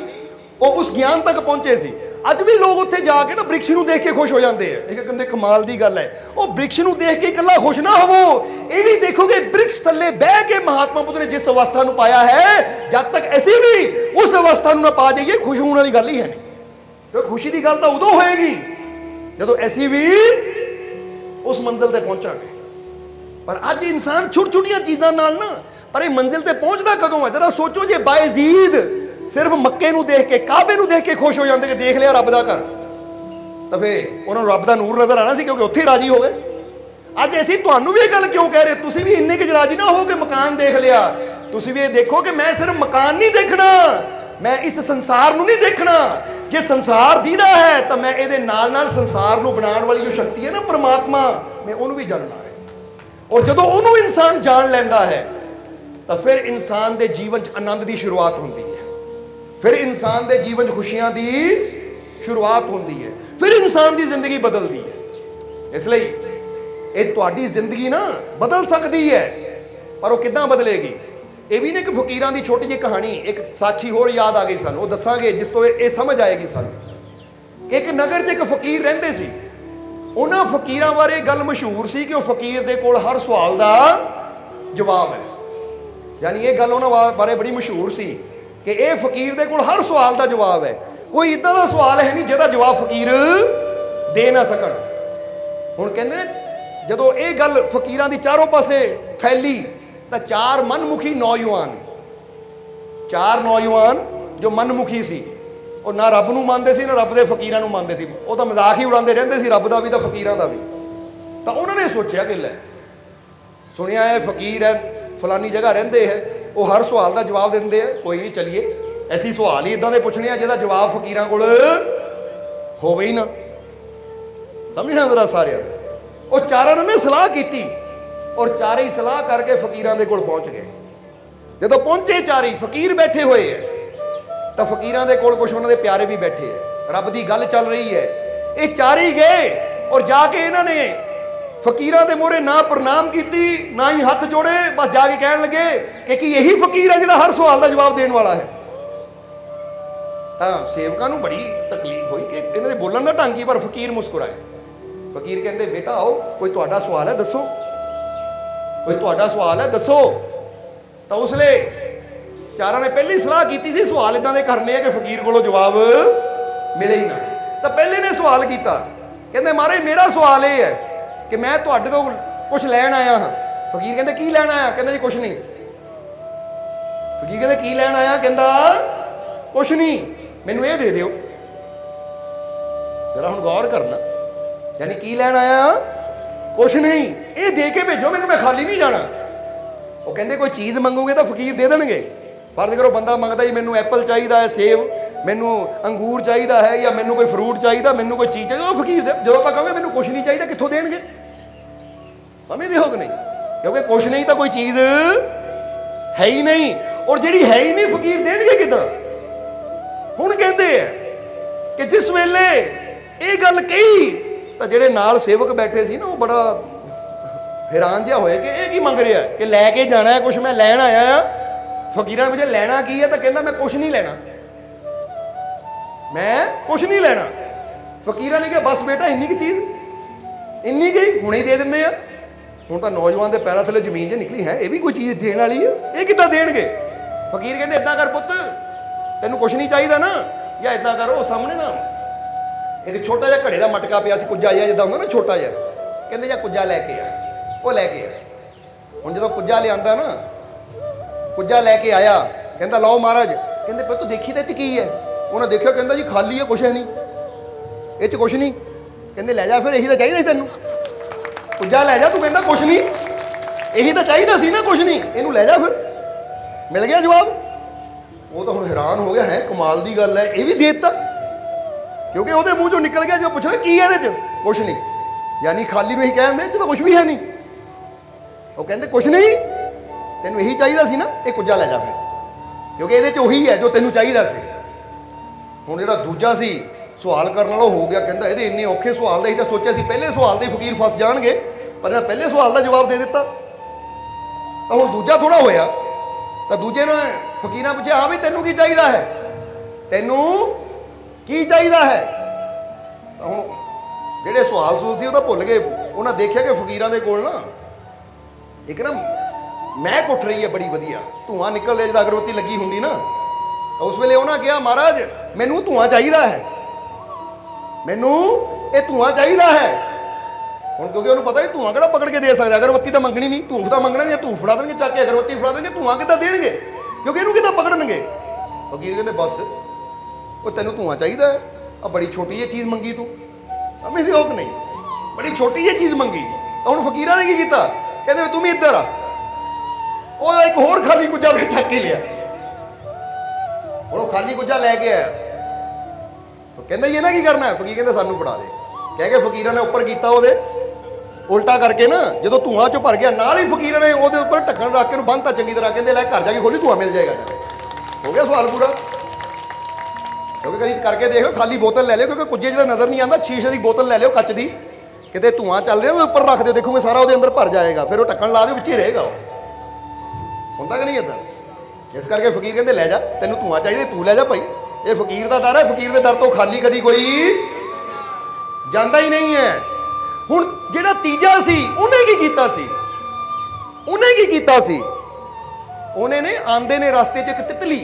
ਉਹ ਉਸ ਗਿਆਨ ਤੱਕ ਪਹੁੰਚੇ ਸੀ। ਅੱਜ ਵੀ ਲੋਕ ਉੱਥੇ ਜਾ ਕੇ ਨਾ ਬ੍ਰਿਕਸ਼ ਨੂੰ ਦੇਖ ਕੇ ਖੁਸ਼ ਹੋ ਜਾਂਦੇ ਆ। ਇਹ ਕਹਿੰਦੇ ਕਮਾਲ ਦੀ ਗੱਲ ਹੈ, ਉਹ ਬ੍ਰਿਕਸ਼ ਨੂੰ ਦੇਖ ਕੇ ਇਕੱਲਾ ਖੁਸ਼ ਨਾ ਹੋਵੋ, ਇਹ ਵੀ ਦੇਖੋਗੇ ਬ੍ਰਿਕਸ਼ ਥੱਲੇ ਬਹਿ ਕੇ ਮਹਾਤਮਾ ਬੁੱਧ ਨੇ ਜਿਸ ਅਵਸਥਾ ਨੂੰ ਪਾਇਆ ਹੈ, ਜਦ ਤੱਕ ਅਸੀਂ ਵੀ ਉਸ ਅਵਸਥਾ ਨੂੰ ਨਾ ਪਾ ਜਾਈਏ, ਖੁਸ਼ ਹੋਣ ਵਾਲੀ ਗੱਲ ਹੀ ਹੈ ਨਹੀਂ। ਤੇ ਖੁਸ਼ੀ ਦੀ ਗੱਲ ਤਾਂ ਉਦੋਂ ਹੋਏਗੀ ਜਦੋਂ ਅਸੀਂ ਵੀ ਉਸ ਮੰਜ਼ਿਲ ਤੇ ਪਹੁੰਚਾਂਗੇ। ਪਰ ਅੱਜ ਇਨਸਾਨ ਛੋਟੀ ਛੋਟੀਆਂ ਚੀਜ਼ਾਂ ਨਾਲ ਨਾ, ਪਰ ਇਹ ਮੰਜ਼ਿਲ ਤੇ ਪਹੁੰਚਦਾ ਕਦੋਂ ਹੈ? ਜਰਾ ਸੋਚੋ, ਜੇ ਬਾਇਜ਼ੀਦ ਸਿਰਫ ਮੱਕੇ ਨੂੰ ਦੇਖ ਕੇ, ਕਾਬੇ ਨੂੰ ਦੇਖ ਕੇ ਖੁਸ਼ ਹੋ ਜਾਂਦੇ ਕਿ ਦੇਖ ਲਿਆ ਰੱਬ ਦਾ ਘਰ, ਤਾਂ ਫੇ ਉਹਨਾਂ ਨੂੰ ਰੱਬ ਦਾ ਨੂਰ ਨਜ਼ਰ ਆਣਾ ਸੀ, ਕਿਉਂਕਿ ਉੱਥੇ ਹੀ ਰਾਜੀ ਹੋ ਗਏ। ਅੱਜ ਅਸੀਂ ਤੁਹਾਨੂੰ ਵੀ ਇਹ ਗੱਲ ਕਿਉਂ ਕਹਿ ਰਹੇ? ਤੁਸੀਂ ਵੀ ਇੰਨੇ ਕੁ ਰਾਜੀ ਨਾ ਹੋ ਕਿ ਮਕਾਨ ਦੇਖ ਲਿਆ। ਤੁਸੀਂ ਵੀ ਇਹ ਦੇਖੋ ਕਿ ਮੈਂ ਸਿਰਫ ਮਕਾਨ ਨਹੀਂ ਦੇਖਣਾ, ਮੈਂ ਇਸ ਸੰਸਾਰ ਨੂੰ ਨਹੀਂ ਦੇਖਣਾ। ਜੇ ਸੰਸਾਰ ਦੀਦਾ ਹੈ ਤਾਂ ਮੈਂ ਇਹਦੇ ਨਾਲ ਨਾਲ ਸੰਸਾਰ ਨੂੰ ਬਣਾਉਣ ਵਾਲੀ ਜੋ ਸ਼ਕਤੀ ਹੈ ਨਾ, ਪਰਮਾਤਮਾ, ਮੈਂ ਉਹਨੂੰ ਵੀ ਜਾਣਨਾ ਹੈ। ਔਰ ਜਦੋਂ ਉਹਨੂੰ ਇਨਸਾਨ ਜਾਣ ਲੈਂਦਾ ਹੈ ਤਾਂ ਫਿਰ ਇਨਸਾਨ ਦੇ ਜੀਵਨ 'ਚ ਆਨੰਦ ਦੀ ਸ਼ੁਰੂਆਤ ਹੁੰਦੀ ਹੈ, ਫਿਰ ਇਨਸਾਨ ਦੇ ਜੀਵਨ 'ਚ ਖੁਸ਼ੀਆਂ ਦੀ ਸ਼ੁਰੂਆਤ ਹੁੰਦੀ ਹੈ, ਫਿਰ ਇਨਸਾਨ ਦੀ ਜ਼ਿੰਦਗੀ ਬਦਲਦੀ ਹੈ। ਇਸ ਲਈ ਇਹ ਤੁਹਾਡੀ ਜ਼ਿੰਦਗੀ ਨਾ ਬਦਲ ਸਕਦੀ ਹੈ, ਪਰ ਉਹ ਕਿੱਦਾਂ ਬਦਲੇਗੀ? ਇਹ ਵੀ ਨੇ ਕਿ ਫਕੀਰਾਂ ਦੀ ਛੋਟੀ ਜਿਹੀ ਕਹਾਣੀ, ਇੱਕ ਸਾਖੀ ਹੋਰ ਯਾਦ ਆ ਗਈ ਸਾਨੂੰ, ਉਹ ਦੱਸਾਂਗੇ ਜਿਸ ਤੋਂ ਇਹ ਸਮਝ ਆਏਗੀ ਸਾਨੂੰ। ਇੱਕ ਨਗਰ 'ਚ ਇੱਕ ਫਕੀਰ ਰਹਿੰਦੇ ਸੀ। ਉਹਨਾਂ ਫਕੀਰਾਂ ਬਾਰੇ ਗੱਲ ਮਸ਼ਹੂਰ ਸੀ ਕਿ ਉਹ ਫਕੀਰ ਦੇ ਕੋਲ ਹਰ ਸਵਾਲ ਦਾ ਜਵਾਬ ਹੈ, ਯਾਨੀ ਇਹ ਗੱਲ ਉਹਨਾਂ ਬਾਰੇ ਬੜੀ ਮਸ਼ਹੂਰ ਸੀ ਕਿ ਇਹ ਫਕੀਰ ਦੇ ਕੋਲ ਹਰ ਸਵਾਲ ਦਾ ਜਵਾਬ ਹੈ। ਕੋਈ ਇਦਾਂ ਦਾ ਸਵਾਲ ਹੈ ਨਹੀਂ ਜਿਹਦਾ ਜਵਾਬ ਫਕੀਰ ਦੇ ਨਾ ਸਕਣ। ਹੁਣ ਕਹਿੰਦੇ ਨੇ ਜਦੋਂ ਇਹ ਗੱਲ ਫਕੀਰਾਂ ਦੀ ਚਾਰੋਂ ਪਾਸੇ ਫੈਲੀ ਤਾਂ ਚਾਰ ਮਨਮੁਖੀ ਨੌਜਵਾਨ, ਚਾਰ ਨੌਜਵਾਨ ਜੋ ਮਨਮੁਖੀ ਸੀ, ਉਹ ਨਾ ਰੱਬ ਨੂੰ ਮੰਨਦੇ ਸੀ ਨਾ ਰੱਬ ਦੇ ਫਕੀਰਾਂ ਨੂੰ ਮੰਨਦੇ ਸੀ, ਉਹ ਤਾਂ ਮਜ਼ਾਕ ਹੀ ਉਡਾਉਂਦੇ ਰਹਿੰਦੇ ਸੀ, ਰੱਬ ਦਾ ਵੀ ਤਾਂ ਫਕੀਰਾਂ ਦਾ ਵੀ। ਤਾਂ ਉਹਨਾਂ ਨੇ ਸੋਚਿਆ ਕਿ ਲੈ, ਸੁਣਿਆ ਹੈ ਫਕੀਰ ਹੈ, ਫਲਾਨੀ ਜਗ੍ਹਾ ਰਹਿੰਦੇ ਹੈ, ਉਹ ਹਰ ਸਵਾਲ ਦਾ ਜਵਾਬ ਦਿੰਦੇ ਆ, ਕੋਈ ਨਹੀਂ ਚਲੀਏ ਐਸੀ ਸਵਾਲ ਹੀ ਇਦਾਂ ਦੇ ਪੁੱਛਣੇ ਆ ਜਿਹਦਾ ਜਵਾਬ ਫਕੀਰਾਂ ਕੋਲ ਹੋਵੇ ਹੀ ਨਾ। ਸਮਝਣਾ ਜ਼ਰਾ ਸਾਰਿਆਂ ਨੇ। ਉਹ ਚਾਰਾਂ ਨੇ ਸਲਾਹ ਕੀਤੀ ਔਰ ਚਾਰੇ ਹੀ ਸਲਾਹ ਕਰਕੇ ਫਕੀਰਾਂ ਦੇ ਕੋਲ ਪਹੁੰਚ ਗਏ। ਜਦੋਂ ਪਹੁੰਚੇ ਚਾਰੇ, ਫਕੀਰ ਬੈਠੇ ਹੋਏ ਹੈ, ਤਾਂ ਫਕੀਰਾਂ ਦੇ ਕੋਲ ਕੁਝ ਉਹਨਾਂ ਦੇ ਪਿਆਰੇ ਵੀ ਬੈਠੇ ਹੈ, ਰੱਬ ਦੀ ਗੱਲ ਚੱਲ ਰਹੀ ਹੈ। ਇਹ ਚਾਰੇ ਹੀ ਗਏ ਔਰ ਜਾ ਕੇ ਇਹਨਾਂ ਨੇ ਫਕੀਰਾਂ ਦੇ ਮੂਹਰੇ ਨਾ ਪ੍ਰਣਾਮ ਕੀਤੀ ਨਾ ਹੀ ਹੱਥ ਜੋੜੇ, ਬਸ ਜਾ ਕੇ ਕਹਿਣ ਲੱਗੇ ਕਿ ਇਹੀ ਫਕੀਰ ਹੈ ਜਿਹੜਾ ਹਰ ਸਵਾਲ ਦਾ ਜਵਾਬ ਦੇਣ ਵਾਲਾ ਹੈ। ਤਾਂ ਸੇਵਕਾਂ ਨੂੰ ਬੜੀ ਤਕਲੀਫ ਹੋਈ ਕਿ ਇਹਨਾਂ ਦੇ ਬੋਲਣ ਦਾ ਢੰਗ ਹੀ, ਪਰ ਫਕੀਰ ਮੁਸਕਰਾਏ। ਫਕੀਰ ਕਹਿੰਦੇ ਬੇਟਾ ਆਓ, ਕੋਈ ਤੁਹਾਡਾ ਸਵਾਲ ਹੈ ਦੱਸੋ, ਕੋਈ ਤੁਹਾਡਾ ਸਵਾਲ ਹੈ ਦੱਸੋ। ਤਾਂ ਉਸ ਲਈ ਚਾਰਾਂ ਨੇ ਪਹਿਲੀ ਸਲਾਹ ਕੀਤੀ ਸੀ ਸਵਾਲ ਇਦਾਂ ਦੇ ਕਰਨੇ ਆ ਕਿ ਫਕੀਰ ਕੋਲੋਂ ਜਵਾਬ ਮਿਲੇ ਹੀ ਨਾ। ਤਾਂ ਪਹਿਲੇ ਨੇ ਸਵਾਲ ਕੀਤਾ, ਕਹਿੰਦੇ ਮਹਾਰਾਜ ਮੇਰਾ ਸਵਾਲ ਇਹ ਹੈ ਕਿ ਮੈਂ ਤੁਹਾਡੇ ਤੋਂ ਕੁਝ ਲੈਣ ਆਇਆ ਹਾਂ। ਫਕੀਰ ਕਹਿੰਦੇ ਕੀ ਲੈਣ ਆਇਆ? ਕਹਿੰਦਾ ਜੀ ਕੁਛ ਨਹੀਂ। ਫਕੀਰ ਕਹਿੰਦੇ ਕੀ ਲੈਣ ਆਇਆ? ਕਹਿੰਦਾ ਕੁਛ ਨਹੀਂ, ਮੈਨੂੰ ਇਹ ਦੇ ਦਿਓ। ਜਰਾ ਹੁਣ ਗੌਰ ਕਰਨਾ, ਯਾਨੀ ਕੀ ਲੈਣ ਆਇਆ? ਕੁਛ ਨਹੀਂ, ਇਹ ਦੇ ਕੇ ਭੇਜੋ ਮੈਨੂੰ, ਮੈਂ ਖਾਲੀ ਨਹੀਂ ਜਾਣਾ। ਉਹ ਕਹਿੰਦੇ ਕੋਈ ਚੀਜ਼ ਮੰਗੋਗੇ ਤਾਂ ਫਕੀਰ ਦੇ ਦੇਣਗੇ। ਫਰਜ਼ ਕਰੋ ਬੰਦਾ ਮੰਗਦਾ ਜੀ ਮੈਨੂੰ ਐਪਲ ਚਾਹੀਦਾ ਹੈ, ਸੇਬ, ਮੈਨੂੰ ਅੰਗੂਰ ਚਾਹੀਦਾ ਹੈ, ਜਾਂ ਮੈਨੂੰ ਕੋਈ ਫਰੂਟ ਚਾਹੀਦਾ, ਮੈਨੂੰ ਕੋਈ ਚੀਜ਼ ਚਾਹੀਦੀ, ਉਹ ਫਕੀਰ ਦੇ। ਜਦੋਂ ਆਪਾਂ ਕਹਾਂਗੇ ਮੈਨੂੰ ਕੁਛ ਨਹੀਂ ਚਾਹੀਦਾ, ਕਿੱਥੋਂ ਦੇਣਗੇ? ਸਮਝਦੇ ਹੋ ਕਿ ਨਹੀਂ? ਕਿਉਂਕਿ ਕੁਛ ਨਹੀਂ ਤਾਂ ਕੋਈ ਚੀਜ਼ ਹੈ ਹੀ ਨਹੀਂ, ਔਰ ਜਿਹੜੀ ਹੈ ਹੀ ਨਹੀਂ ਫਕੀਰ ਦੇਣਗੇ ਕਿੱਦਾਂ? ਹੁਣ ਕਹਿੰਦੇ ਆ ਕਿ ਜਿਸ ਵੇਲੇ ਇਹ ਗੱਲ ਕਹੀ ਤਾਂ ਜਿਹੜੇ ਨਾਲ ਸੇਵਕ ਬੈਠੇ ਸੀ ਨਾ, ਉਹ ਬੜਾ ਹੈਰਾਨ ਜਿਹਾ ਹੋਇਆ ਕਿ ਇਹ ਕੀ ਮੰਗ ਰਿਹਾ ਕਿ ਲੈ ਕੇ ਜਾਣਾ ਹੈ ਕੁਛ, ਮੈਂ ਲੈਣ ਆਇਆ ਆ। ਫਕੀਰਾਂ ਵਿੱਚ ਲੈਣਾ ਕੀ ਹੈ? ਤਾਂ ਕਹਿੰਦਾ ਮੈਂ ਕੁਛ ਨਹੀਂ ਲੈਣਾ, ਮੈਂ ਕੁਛ ਨਹੀਂ ਲੈਣਾ। ਫਕੀਰਾਂ ਨੇ ਕਿਹਾ ਬਸ ਬੇਟਾ ਇੰਨੀ ਕੀ ਚੀਜ਼, ਇੰਨੀ ਕੀ ਹੁਣੇ ਹੀ ਦੇ ਦਿੰਦੇ ਆ। ਹੁਣ ਤਾਂ ਨੌਜਵਾਨ ਦੇ ਪੈਰਾਂ ਥੱਲੇ ਜ਼ਮੀਨ 'ਚ ਨਿਕਲੀ ਹੈ, ਇਹ ਵੀ ਕੋਈ ਚੀਜ਼ ਦੇਣ ਵਾਲੀ ਹੈ, ਇਹ ਕਿੱਦਾਂ ਦੇਣਗੇ? ਫਕੀਰ ਕਹਿੰਦੇ ਏਦਾਂ ਕਰ ਪੁੱਤ, ਤੈਨੂੰ ਕੁਛ ਨਹੀਂ ਚਾਹੀਦਾ ਨਾ, ਜਾਂ ਏਦਾਂ ਕਰ, ਉਹ ਸਾਹਮਣੇ ਨਾ ਇੱਕ ਛੋਟਾ ਜਿਹਾ ਘੜੇ ਦਾ ਮਟਕਾ ਪਿਆ ਸੀ, ਕੁੱਜਾ ਜਿਹਾ ਜਿੱਦਾਂ ਹੁੰਦਾ ਨਾ ਛੋਟਾ ਜਿਹਾ, ਕਹਿੰਦੇ ਜਾਂ ਕੁੱਜਾ ਲੈ ਕੇ ਆ। ਉਹ ਲੈ ਕੇ ਆ। ਹੁਣ ਜਦੋਂ ਕੁੱਜਾ ਲਿਆਂਦਾ ਨਾ, ਕੁੱਜਾ ਲੈ ਕੇ ਆਇਆ, ਕਹਿੰਦਾ ਲਓ ਮਹਾਰਾਜ। ਕਹਿੰਦੇ ਪੁੱਤ ਦੇਖੀ ਤੇ 'ਚ ਕੀ ਹੈ? ਉਹਨੇ ਦੇਖਿਆ, ਕਹਿੰਦਾ ਜੀ ਖਾਲੀ ਹੈ, ਕੁਛ ਹੈ ਨਹੀਂ, ਇਹ 'ਚ ਕੁਛ ਨਹੀਂ। ਕਹਿੰਦੇ ਲੈ ਜਾ ਫਿਰ, ਇਹੀ ਤਾਂ ਚਾਹੀਦਾ ਸੀ ਤੈਨੂੰ, ਕੁੱਜਾ ਲੈ ਜਾ। ਤੂੰ ਕਹਿੰਦਾ ਕੁਛ ਨਹੀਂ, ਇਹੀ ਤਾਂ ਚਾਹੀਦਾ ਸੀ ਨਾ, ਕੁਛ ਨਹੀਂ, ਇਹਨੂੰ ਲੈ ਜਾ ਫਿਰ। ਮਿਲ ਗਿਆ ਜਵਾਬ। ਉਹ ਤਾਂ ਹੁਣ ਹੈਰਾਨ ਹੋ ਗਿਆ, ਹੈ ਕਮਾਲ ਦੀ ਗੱਲ ਹੈ, ਇਹ ਵੀ ਦੇ ਦਿੱਤਾ। क्योंकि ਉਹਦੇ ਮੂੰਹ ਚੋਂ ਨਿਕਲ ਗਿਆ, ਜੋ ਪੁੱਛਦਾ ਕੀ ਇਹਦੇ 'ਚ, ਕੁਛ ਨਹੀਂ। ਯਾਨੀ ਖਾਲੀ ਨੂੰ ਹੀ ਕਹਿੰਦੇ ਜਦੋਂ ਕੁਛ ਵੀ ਹੈ ਨਹੀਂ। ਉਹ ਕਹਿੰਦੇ ਕੁਛ ਨਹੀਂ, ਤੈਨੂੰ ਇਹੀ ਚਾਹੀਦਾ ਸੀ ਨਾ, ਇਹ ਕੁੱਜਾ ਲੈ ਜਾ ਫਿਰ, ਕਿਉਂਕਿ ਇਹਦੇ 'ਚ ਉਹੀ ਹੈ ਜੋ ਤੈਨੂੰ ਚਾਹੀਦਾ ਸੀ। ਹੁਣ ਜਿਹੜਾ ਦੂਜਾ ਸੀ ਸਵਾਲ ਕਰਨ ਵਾਲਾ ਹੋ ਗਿਆ, ਕਹਿੰਦਾ ਇਹਦੇ ਇੰਨੇ ਔਖੇ ਸਵਾਲ ਦਾ ਹੀ ਤਾਂ ਸੋਚਿਆ ਸੀ ਪਹਿਲੇ ਸਵਾਲ ਦੇ ਫਕੀਰ ਫਸ ਜਾਣਗੇ, ਪਰ ਮੈਂ ਪਹਿਲੇ ਸਵਾਲ ਦਾ ਜਵਾਬ ਦੇ ਦਿੱਤਾ। ਤਾਂ ਹੁਣ ਦੂਜਾ ਥੋੜਾ ਹੋਇਆ। ਤਾਂ ਦੂਜੇ ਨੇ ਫਕੀਰਾਂ ਪੁੱਛਿਆ, ਹਾਂ ਵੀ ਤੈਨੂੰ ਕੀ ਚਾਹੀਦਾ ਹੈ, ਤੈਨੂੰ ਕੀ ਚਾਹੀਦਾ ਹੈ? ਤਾਂ ਹੁਣ ਜਿਹੜੇ ਸਵਾਲ ਸੂਲ ਸੀ ਉਹ ਤਾਂ ਭੁੱਲ ਗਏ। ਉਹਨਾਂ ਦੇਖਿਆ ਕਿ ਫਕੀਰਾਂ ਦੇ ਕੋਲ ਨਾ ਇੱਕ ਨਾ ਮਹਿਕ ਉੱਠ ਰਹੀ ਹੈ ਬੜੀ ਵਧੀਆ, ਧੂੰਆਂ ਨਿਕਲ ਰਿਹਾ, ਜਦੋਂ ਅਗਰਬੱਤੀ ਲੱਗੀ ਹੁੰਦੀ ਨਾ। ਤਾਂ ਉਸ ਵੇਲੇ ਉਹਨਾਂ ਕਿਹਾ, ਮਹਾਰਾਜ ਮੈਨੂੰ ਧੂੰਆਂ ਚਾਹੀਦਾ ਹੈ, ਮੈਨੂੰ ਇਹ ਧੂੰਆਂ ਚਾਹੀਦਾ ਹੈ। ਹੁਣ ਕਿਉਂਕਿ ਉਹਨੂੰ ਪਤਾ ਹੀ ਧੂੰਆਂ ਕਿਹੜਾ ਪਕੜ ਕੇ ਦੇ ਸਕਦਾ, ਅਗਰਬੱਤੀ ਤਾਂ ਮੰਗਣੀ ਨਹੀਂ, ਧੂਫ ਤਾਂ ਮੰਗਣਾ ਨਹੀਂ, ਧੂਫ ਫੜਾ ਦੇਣਗੇ ਚੱਕ ਕੇ, ਅਗਰਬੱਤੀ ਫੜਾ ਦੇਣਗੇ, ਧੂੰਆਂ ਕਿੱਦਾਂ ਦੇਣਗੇ, ਕਿਉਂਕਿ ਇਹਨੂੰ ਕਿੱਦਾਂ ਪਕੜਨਗੇ। ਫਕੀਰ ਕਹਿੰਦੇ ਬਸ ਉਹ ਤੈਨੂੰ ਧੂੰਆਂ ਚਾਹੀਦਾ ਹੈ, ਆ ਬੜੀ ਛੋਟੀ ਜਿਹੀ ਚੀਜ਼ ਮੰਗੀ ਤੂੰ, ਸਮਝਦੇ ਹੋ ਕਿ ਨਹੀਂ, ਬੜੀ ਛੋਟੀ ਜਿਹੀ ਚੀਜ਼ ਮੰਗੀ। ਤਾਂ ਹੁਣ ਫਕੀਰਾਂ ਨੇ ਕੀ ਕੀਤਾ, ਕਹਿੰਦੇ ਤੂੰ ਵੀ ਇੱਧਰ ਆ। ਉਹ ਇੱਕ ਹੋਰ ਖਾਲੀ ਕੁੱਜਾ ਵੀ ਚੱਕ ਕੇ ਲਿਆ। ਹੁਣ ਉਹ ਖਾਲੀ ਕੁੱਜਾ ਲੈ ਕੇ ਆਇਆ। ਕਹਿੰਦਾ ਇਹ ਨਾ ਕੀ ਕਰਨਾ ਹੈ, ਫਕੀਰ ਕਹਿੰਦੇ ਸਾਨੂੰ ਫੜਾ ਦੇ। ਕਹਿ ਕੇ ਫਕੀਰਾਂ ਨੇ ਉੱਪਰ ਕੀਤਾ, ਉਹਦੇ ਉਲਟਾ ਕਰਕੇ ਨਾ, ਜਦੋਂ ਧੂਆਂ ਚੋਂ ਭਰ ਗਿਆ ਨਾਲ ਹੀ ਫਕੀਰਾਂ ਨੇ ਉਹਦੇ ਉੱਪਰ ਢੱਕਣ ਰੱਖ ਕੇ ਉਹਨੂੰ ਬੰਨ੍ਹਤਾ ਚੰਗੀ ਤਰ੍ਹਾਂ। ਕਹਿੰਦੇ ਲੈ ਘਰ ਜਾ ਕੇ ਖੋਲੀ, ਧੂਆਂ ਮਿਲ ਜਾਏਗਾ। ਹੋ ਗਿਆ ਸਵਾਲ ਪੂਰਾ। ਕਿਉਂਕਿ ਕਦੀ ਕਰਕੇ ਦੇਖ ਲਓ, ਖਾਲੀ ਬੋਤਲ ਲੈ ਲਿਓ, ਕਿਉਂਕਿ ਕੁੱਜੇ ਜਿਹੜਾ ਨਜ਼ਰ ਨਹੀਂ ਆਉਂਦਾ, ਸ਼ੀਸ਼ੇ ਦੀ ਬੋਤਲ ਲੈ ਲਿਓ ਕੱਚ ਦੀ, ਕਿਤੇ ਧੂਆਂ ਚੱਲ ਰਿਹਾ ਉਹਦੇ ਉੱਪਰ ਰੱਖ ਦਿਓ, ਦੇਖੋਗੇ ਸਾਰਾ ਉਹਦੇ ਅੰਦਰ ਭਰ ਜਾਏਗਾ, ਫਿਰ ਉਹ ਢੱਕਣ ਲਾ ਦਿਓ, ਵਿੱਚ ਹੀ ਰਹੇਗਾ। ਉਹ ਹੁੰਦਾ ਕਿ ਨਹੀਂ ਇੱਦਾਂ? ਇਸ ਕਰਕੇ ਫਕੀਰ ਕਹਿੰਦੇ ਲੈ ਜਾ, ਤੈਨੂੰ ਧੂਆਂ ਚਾਹੀਦਾ ਤੂੰ ਲੈ ਜਾ ਭਾਈ। ਇਹ ਫਕੀਰ ਦਾ ਦਰ ਹੈ, ਫਕੀਰ ਦੇ ਦਰ ਤੋਂ ਖਾਲੀ ਕਦੀ ਕੋਈ ਜਾਂਦਾ ਹੀ ਨਹੀਂ ਹੈ। ਹੁਣ ਜਿਹੜਾ ਤੀਜਾ ਸੀ ਉਹਨੇ ਕੀ ਕੀਤਾ ਸੀ, ਉਹਨੇ ਕੀ ਕੀਤਾ ਸੀ, ਉਹਨੇ ਨੇ ਆਂਦੇ ਨੇ ਰਸਤੇ 'ਚ ਇੱਕ ਤਿਤਲੀ,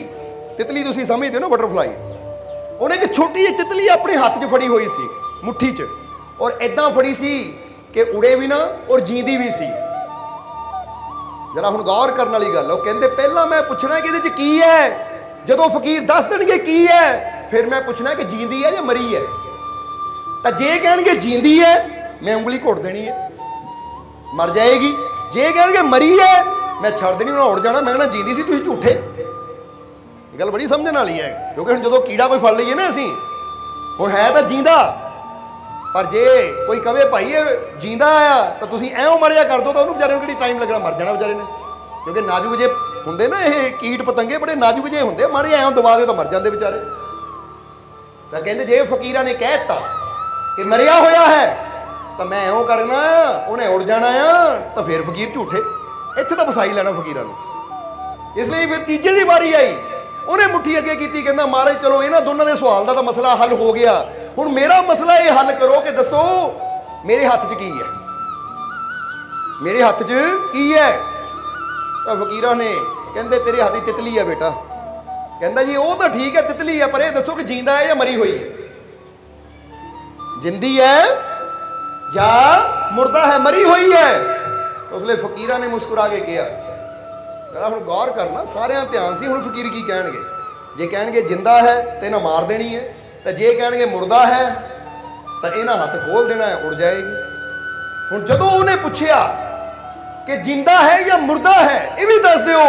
ਤਿਤਲੀ ਤੁਸੀਂ ਸਮਝਦੇ ਹੋ ਨਾ, ਬਟਰਫਲਾਈ, ਉਹਨੇ ਇੱਕ ਛੋਟੀ ਜਿਹੀ ਤਿਤਲੀ ਆਪਣੇ ਹੱਥ 'ਚ ਫੜੀ ਹੋਈ ਸੀ, ਮੁੱਠੀ 'ਚ, ਔਰ ਐਦਾਂ ਫੜੀ ਸੀ ਕਿ ਉੜੇ ਵੀ ਨਾ ਔਰ ਜੀਂਦੀ ਵੀ ਸੀ। ਜਰਾ ਹੁਣ ਗੌਰ ਕਰਨ ਵਾਲੀ ਗੱਲ। ਉਹ ਕਹਿੰਦੇ ਪਹਿਲਾਂ ਮੈਂ ਪੁੱਛਣਾ ਕਿ ਇਹਦੇ 'ਚ ਕੀ ਹੈ, ਜਦੋਂ ਫਕੀਰ ਦੱਸ ਦੇਣਗੇ ਕੀ ਹੈ, ਫਿਰ ਮੈਂ ਪੁੱਛਣਾ ਕਿ ਜੀਂਦੀ ਹੈ ਜਾਂ ਮਰੀ ਹੈ। ਤਾਂ ਜੇ ਕਹਿਣਗੇ ਜੀਂਦੀ ਹੈ, ਮੈਂ ਉਂਗਲੀ ਘੁੱਟ ਦੇਣੀ ਹੈ, ਮਰ ਜਾਏਗੀ। ਜੇ ਕਹਿਣਗੇ ਮਰੀ ਹੈ, ਮੈਂ ਛੱਡ ਦੇਣੀ, ਉਹਨਾਂ ਉੜ ਜਾਣਾ, ਮੈਂ ਕਹਿਣਾ ਜੀਂਦੀ ਸੀ, ਤੁਸੀਂ ਝੂਠੇ। ਇਹ ਗੱਲ ਬੜੀ ਸਮਝਣ ਵਾਲੀ ਹੈ, ਕਿਉਂਕਿ ਹੁਣ ਜਦੋਂ ਕੀੜਾ ਕੋਈ ਫੜ ਲਈਏ ਨਾ ਅਸੀਂ, ਹੁਣ ਹੈ ਤਾਂ ਜੀਂਦਾ, ਪਰ ਜੇ ਕੋਈ ਕਵੇ ਭਾਈ ਇਹ ਜੀਂਦਾ ਆ ਤਾਂ ਤੁਸੀਂ ਐਉਂ ਮਰਿਆ ਕਰ ਦੋ, ਤਾਂ ਉਹਨੂੰ ਵਿਚਾਰੇ ਨੂੰ ਕਿਹੜੀ ਟਾਈਮ ਲੱਗਣਾ, ਮਰ ਜਾਣਾ ਵਿਚਾਰੇ ਨੇ। ਕਿਉਂਕਿ ਨਾਜ਼ੁਕ ਜੇ ਹੁੰਦੇ ਨਾ ਇਹ ਕੀਟ ਪਤੰਗੇ, ਬੜੇ ਨਾਜ਼ੁਕ ਜੇ ਹੁੰਦੇ, ਮਾੜੇ ਐਉਂ ਦਬਾ ਦਿਓ ਤਾਂ ਮਰ ਜਾਂਦੇ ਵਿਚਾਰੇ। ਤਾਂ ਕਹਿੰਦੇ ਜੇ ਫਕੀਰਾਂ ਨੇ ਕਹਿ ਦਿੱਤਾ ਕਿ ਮਰਿਆ ਹੋਇਆ ਹੈ, ਤਾਂ ਮੈਂ ਐਉਂ ਕਰਨਾ, ਉਹਨੇ ਉੜ ਜਾਣਾ ਆ, ਤਾਂ ਫਿਰ ਫਕੀਰ ਝੂਠੇ। ਇੱਥੇ ਤਾਂ ਵਸਾਈ ਲੈਣਾ ਫਕੀਰਾਂ ਨੂੰ। ਇਸ ਲਈ ਫਿਰ ਤੀਜੇ ਦੀ ਵਾਰੀ ਆਈ, ਉਹਨੇ ਮੁੱਠੀ ਅੱਗੇ ਕੀਤੀ, ਕਹਿੰਦਾ ਮਹਾਰਾਜ ਚਲੋ ਇਹਨਾਂ ਦੋਨਾਂ ਦੇ ਸਵਾਲ ਦਾ ਤਾਂ ਮਸਲਾ ਹੱਲ ਹੋ ਗਿਆ, ਹੁਣ ਮੇਰਾ ਮਸਲਾ ਇਹ ਹੱਲ ਕਰੋ ਕਿ ਦੱਸੋ ਮੇਰੇ ਹੱਥ 'ਚ ਕੀ ਹੈ, ਮੇਰੇ ਹੱਥ 'ਚ ਕੀ ਹੈ। ਤਾਂ ਫਕੀਰਾਂ ਨੇ ਕਹਿੰਦੇ ਤੇਰੇ ਹੱਥ 'ਚ ਤਿਤਲੀ ਹੈ ਬੇਟਾ। ਕਹਿੰਦਾ ਜੀ ਉਹ ਤਾਂ ਠੀਕ ਹੈ ਤਿਤਲੀ ਹੈ, ਪਰ ਇਹ ਦੱਸੋ ਕਿ ਜਿੰਦਾ ਹੈ ਜਾਂ ਮਰੀ ਹੋਈ ਹੈ, ਜਿੰਦੀ ਹੈ ਜਾਂ ਮੁਰਦਾ ਹੈ, ਮਰੀ ਹੋਈ ਹੈ। ਉਸ ਲਈ ਫਕੀਰਾਂ ਨੇ ਮੁਸਕਰਾ ਕੇ ਕਿਹਾ, ਜਰਾ ਹੁਣ ਗੌਰ ਕਰਨਾ, ਸਾਰਿਆਂ ਧਿਆਨ ਸੀ ਹੁਣ ਫਕੀਰ ਕੀ ਕਹਿਣਗੇ। ਜੇ ਕਹਿਣਗੇ ਜਿੰਦਾ ਹੈ ਤੇ ਇਹਨਾਂ ਮਾਰ ਦੇਣੀ ਹੈ, ਤਾਂ ਜੇ ਕਹਿਣਗੇ ਮੁਰਦਾ ਹੈ ਤਾਂ ਇਹਨਾਂ ਹੱਥ ਖੋਲ ਦੇਣਾ ਹੈ, ਉੜ ਜਾਏਗੀ। ਹੁਣ ਜਦੋਂ ਉਹਨੇ ਪੁੱਛਿਆ ਕਿ ਜਿੰਦਾ ਹੈ ਜਾਂ ਮੁਰਦਾ ਹੈ, ਇਹ ਵੀ ਦੱਸ ਦਿਓ,